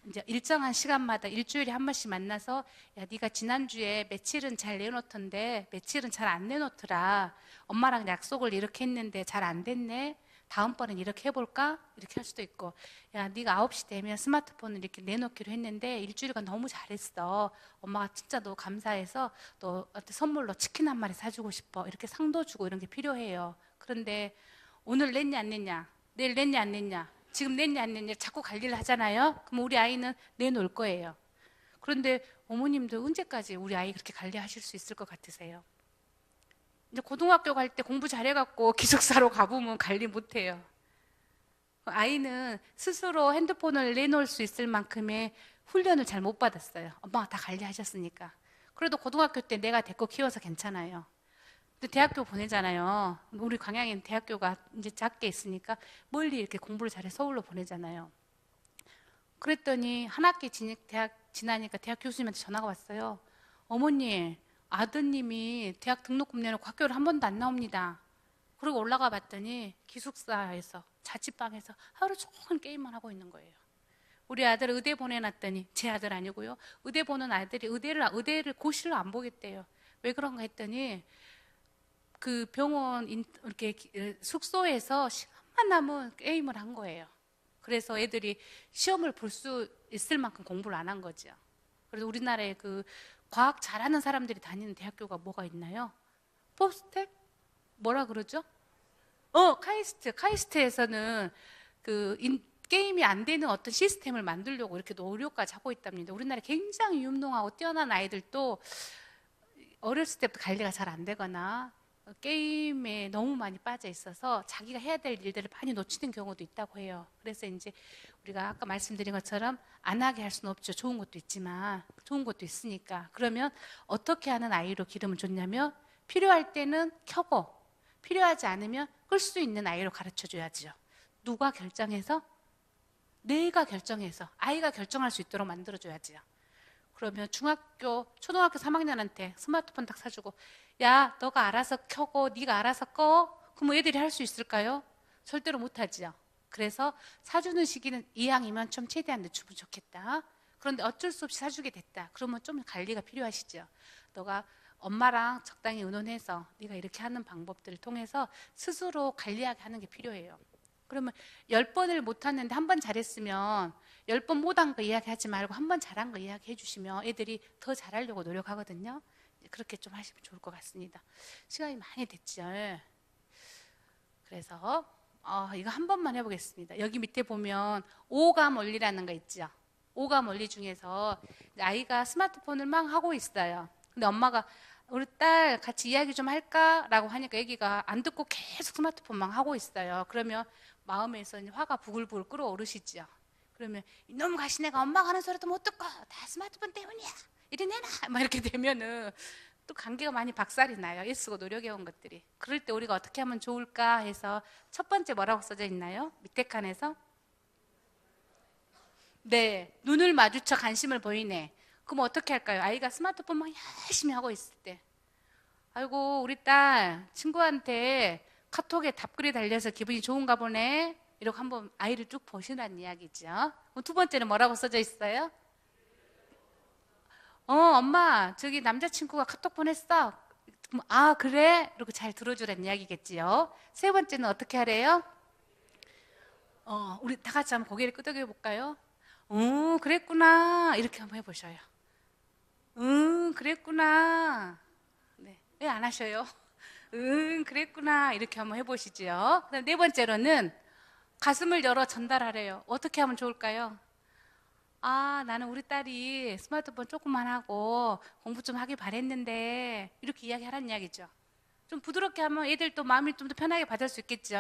이제 일정한 시간마다 일주일에 한 번씩 만나서 야, 네가 지난주에 며칠은 잘 내놓던데 며칠은 잘 안 내놓더라. 엄마랑 약속을 이렇게 했는데 잘 안 됐네. 다음번엔 이렇게 해볼까? 이렇게 할 수도 있고, 야, 네가 9시 되면 스마트폰을 이렇게 내놓기로 했는데 일주일간 너무 잘했어. 엄마가 진짜 너 감사해서 너한테 선물로 치킨 한 마리 사주고 싶어. 이렇게 상도 주고 이런 게 필요해요. 그런데 오늘 냈냐 안 냈냐, 내일 냈냐 안 냈냐, 지금 냈냐 안 냈냐 자꾸 관리를 하잖아요. 그럼 우리 아이는 내놓을 거예요. 그런데 어머님도 언제까지 우리 아이 그렇게 관리하실 수 있을 것 같으세요? 이제 고등학교 갈 때 공부 잘해갖고 기숙사로 가보면 관리 못해요. 아이는 스스로 핸드폰을 내놓을 수 있을 만큼의 훈련을 잘 못 받았어요. 엄마가 다 관리하셨으니까. 그래도 고등학교 때 내가 데리고 키워서 괜찮아요. 근데 대학교 보내잖아요. 우리 광양에는 대학교가 이제 작게 있으니까 멀리 이렇게 공부를 잘해 서울로 보내잖아요. 그랬더니 한 학기 대학 지나니까 대학 교수님한테 전화가 왔어요. 어머니, 아드님이 대학 등록금 내놓고 학교를 한 번도 안 나옵니다. 그리고 올라가 봤더니 기숙사에서 자취방에서 하루 종일 게임만 하고 있는 거예요. 우리 아들 의대 보내놨더니, 제 아들 아니고요, 의대 보는 아들이 의대를 고시를 안 보겠대요. 왜 그런가 했더니 그 병원 이렇게 숙소에서 시간만 남은 게임을 한 거예요. 그래서 애들이 시험을 볼 수 있을 만큼 공부를 안 한 거죠. 그래서 우리나라에 그 과학 잘하는 사람들이 다니는 대학교가 뭐가 있나요? 포스텍? 뭐라 그러죠? 카이스트에서는 그 게임이 안 되는 어떤 시스템을 만들려고 이렇게 노력까지 하고 있답니다. 우리나라에 굉장히 유능하고 뛰어난 아이들도 어렸을 때부터 관리가 잘 안 되거나 게임에 너무 많이 빠져 있어서 자기가 해야 될 일들을 많이 놓치는 경우도 있다고 해요. 그래서 이제 우리가 아까 말씀드린 것처럼 안 하게 할 수는 없죠. 좋은 것도 있지만 좋은 것도 있으니까. 그러면 어떻게 하는 아이로 기르면 좋냐면 필요할 때는 켜고 필요하지 않으면 끌 수 있는 아이로 가르쳐 줘야죠. 누가 결정해서? 내가 결정해서 아이가 결정할 수 있도록 만들어 줘야지요. 그러면 초등학교 3학년한테 스마트폰 딱 사주고 야, 너가 알아서 켜고 네가 알아서 꺼? 그럼 애들이 할 수 있을까요? 절대로 못하지요. 그래서 사주는 시기는 2학이면 좀 최대한 늦추면 좋겠다. 그런데 어쩔 수 없이 사주게 됐다. 그러면 좀 관리가 필요하시죠. 너가 엄마랑 적당히 의논해서 네가 이렇게 하는 방법들을 통해서 스스로 관리하게 하는 게 필요해요. 그러면 10번을 못하는데 한 번 잘했으면 10번 못한 거 이야기하지 말고 한 번 잘한 거 이야기해 주시면 애들이 더 잘하려고 노력하거든요. 그렇게 좀 하시면 좋을 것 같습니다. 시간이 많이 됐죠. 그래서 이거 한 번만 해보겠습니다. 여기 밑에 보면 오감 원리라는 거 있죠. 오감 원리 중에서 아이가 스마트폰을 막 하고 있어요. 근데 엄마가 우리 딸 같이 이야기 좀 할까? 라고 하니까 애기가 안 듣고 계속 스마트폰만 하고 있어요. 그러면 마음에서 화가 부글부글 끓어오르시죠. 그러면 이놈 가시네가 엄마가 하는 소리도 못 듣고 다 스마트폰 때문이야. 이리 내놔. 막 이렇게 되면은 또 관계가 많이 박살이 나요. 애쓰고 노력해온 것들이. 그럴 때 우리가 어떻게 하면 좋을까 해서 첫 번째 뭐라고 써져 있나요? 밑에 칸에서 네, 눈을 마주쳐 관심을 보이네. 그럼 어떻게 할까요? 아이가 스마트폰 막 열심히 하고 있을 때, 아이고 우리 딸 친구한테 카톡에 답글이 달려서 기분이 좋은가 보네, 이렇게 한번 아이를 쭉 보시라는 이야기죠. 그럼 두 번째는 뭐라고 써져 있어요? 엄마 저기 남자친구가 카톡 보냈어. 그럼, 아 그래? 이렇게 잘 들어주라는 이야기겠지요. 세 번째는 어떻게 하래요? 우리 다 같이 한번 고개를 끄덕여 볼까요? 그랬구나, 이렇게 한번 해보셔요. 그랬구나. 네, 왜 안 하셔요? 그랬구나, 이렇게 한번 해보시죠. 그다음 네 번째로는 가슴을 열어 전달하래요. 어떻게 하면 좋을까요? 아, 나는 우리 딸이 스마트폰 조금만 하고 공부 좀 하길 바랬는데, 이렇게 이야기하라는 이야기죠. 좀 부드럽게 하면 애들도 마음이 좀 더 편하게 받을 수 있겠죠.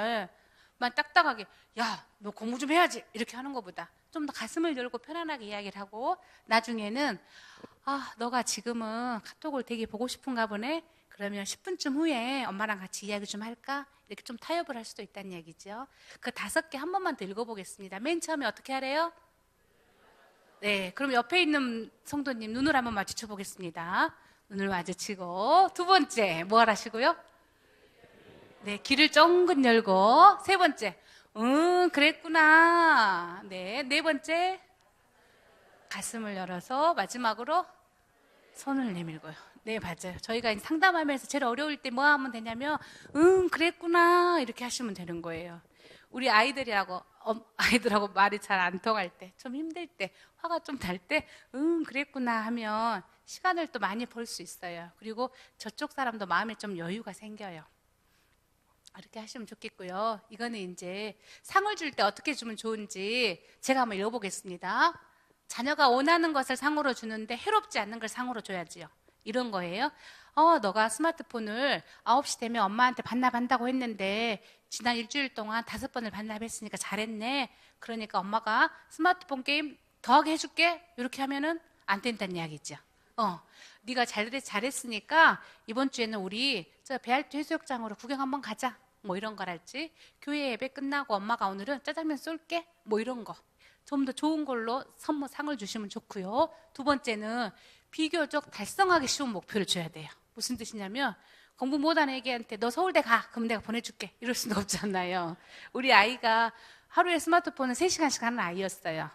만 딱딱하게, 야, 너 공부 좀 해야지, 이렇게 하는 것보다 좀 더 가슴을 열고 편안하게 이야기를 하고, 나중에는 아, 너가 지금은 카톡을 되게 보고 싶은가 보네. 그러면 10분쯤 후에 엄마랑 같이 이야기 좀 할까? 이렇게 좀 타협을 할 수도 있다는 얘기죠. 그 5개 한 번만 더 읽어보겠습니다. 맨 처음에 어떻게 하래요? 네, 그럼 옆에 있는 성도님 눈을 한번 마주쳐 보겠습니다. 눈을 마주치고, 두 번째 뭐 하라시고요? 네, 귀를 쫑긋 열고, 세 번째, 그랬구나. 네, 네 번째, 가슴을 열어서, 마지막으로 손을 내밀고요. 네, 맞아요. 저희가 이제 상담하면서 제일 어려울 때 뭐 하면 되냐면, 그랬구나, 이렇게 하시면 되는 거예요. 우리 아이들하고 말이 잘 안 통할 때, 좀 힘들 때, 화가 좀 날 때, 그랬구나 하면 시간을 또 많이 벌 수 있어요. 그리고 저쪽 사람도 마음에 좀 여유가 생겨요. 이렇게 하시면 좋겠고요. 이거는 이제 상을 줄 때 어떻게 주면 좋은지 제가 한번 읽어보겠습니다. 자녀가 원하는 것을 상으로 주는데 해롭지 않는 걸 상으로 줘야지요. 이런 거예요. 너가 스마트폰을 9시 되면 엄마한테 반납한다고 했는데 지난 일주일 동안 5번을 반납했으니까 잘했네. 그러니까 엄마가 스마트폰 게임 더하게 해줄게. 이렇게 하면은 안 된다는 이야기죠. 네가 잘했으니까 이번 주에는 우리 저 배알토 해수욕장으로 구경 한번 가자. 뭐 이런 거랄지, 교회 예배 끝나고 엄마가 오늘은 짜장면 쏠게. 뭐 이런 거. 좀 더 좋은 걸로 상을 주시면 좋고요. 두 번째는 비교적 달성하기 쉬운 목표를 줘야 돼요. 무슨 뜻이냐면 공부 못하는 애기한테 너 서울대 가. 그럼 내가 보내줄게. 이럴 수는 없잖아요. 우리 아이가 하루에 스마트폰을 3시간씩 하는 아이였어요.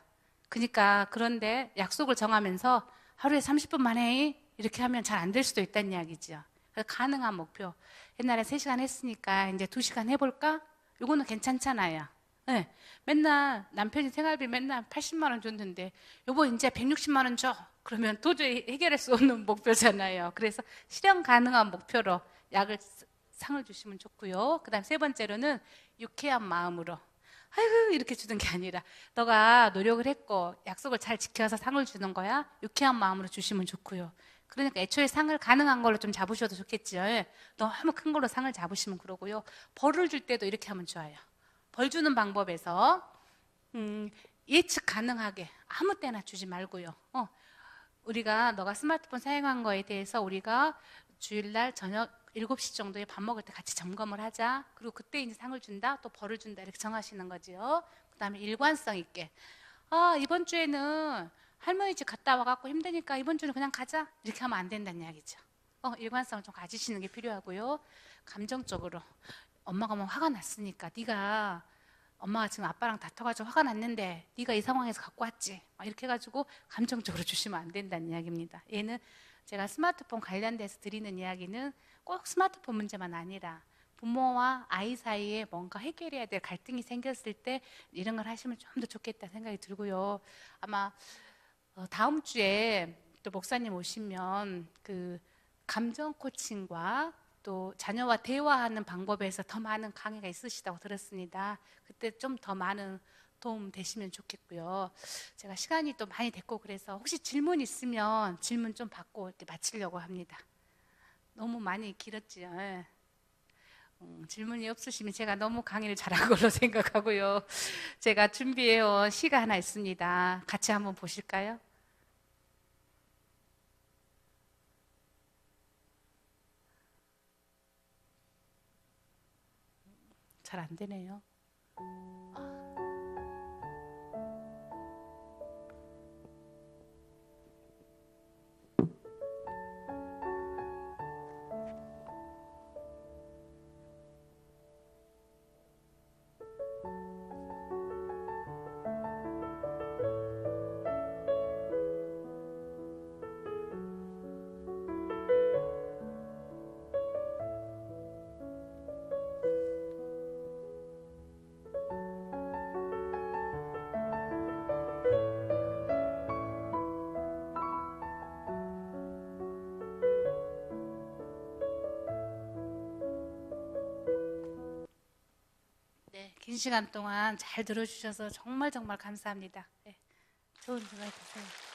그러니까 그런데 약속을 정하면서 하루에 30분만 해. 이렇게 하면 잘 안 될 수도 있다는 이야기죠. 가능한 목표. 옛날에 3시간 했으니까 이제 2시간 해볼까? 이거는 괜찮잖아요. 네. 맨날 남편이 생활비 맨날 80만 원 줬는데 여보 이제 160만 원 줘. 그러면 도저히 해결할 수 없는 목표잖아요. 그래서 실현 가능한 목표로 상을 주시면 좋고요. 그 다음 세 번째로는 유쾌한 마음으로, 아이고 이렇게 주는 게 아니라 너가 노력을 했고 약속을 잘 지켜서 상을 주는 거야. 유쾌한 마음으로 주시면 좋고요. 그러니까 애초에 상을 가능한 걸로 좀 잡으셔도 좋겠죠. 너무 큰 걸로 상을 잡으시면 그러고요. 벌을 줄 때도 이렇게 하면 좋아요. 벌 주는 방법에서 예측 가능하게 아무 때나 주지 말고요. 우리가 너가 스마트폰 사용한 거에 대해서 우리가 주일날 저녁 7시 정도에 밥 먹을 때 같이 점검을 하자. 그리고 그때 이제 상을 준다, 또 벌을 준다, 이렇게 정하시는 거죠. 그 다음에 일관성 있게, 이번 주에는 할머니 집 갔다 와갖고 힘드니까 이번 주는 그냥 가자, 이렇게 하면 안 된다는 이야기죠. 일관성을 좀 가지시는 게 필요하고요. 감정적으로 엄마가 뭐 화가 났으니까 네가 엄마가 지금 아빠랑 다퉈가지고 화가 났는데 네가 이 상황에서 갖고 왔지, 이렇게 해가지고 감정적으로 주시면 안 된다는 이야기입니다. 얘는 제가 스마트폰 관련돼서 드리는 이야기는 꼭 스마트폰 문제만 아니라 부모와 아이 사이에 뭔가 해결해야 될 갈등이 생겼을 때 이런 걸 하시면 좀 더 좋겠다 생각이 들고요. 아마 다음 주에 또 목사님 오시면 그 감정 코칭과 또 자녀와 대화하는 방법에서 더 많은 강의가 있으시다고 들었습니다. 그때 좀 더 많은 도움 되시면 좋겠고요. 제가 시간이 또 많이 됐고 그래서 혹시 질문 있으면 질문 좀 받고 이렇게 마치려고 합니다. 너무 많이 길었지요. 질문이 없으시면 제가 너무 강의를 잘한 걸로 생각하고요. 제가 준비해온 시가 하나 있습니다. 같이 한번 보실까요? 잘 안 되네요. 네, 긴 시간 동안 잘 들어주셔서 정말 정말 감사합니다. 네, 좋은 주말 되세요.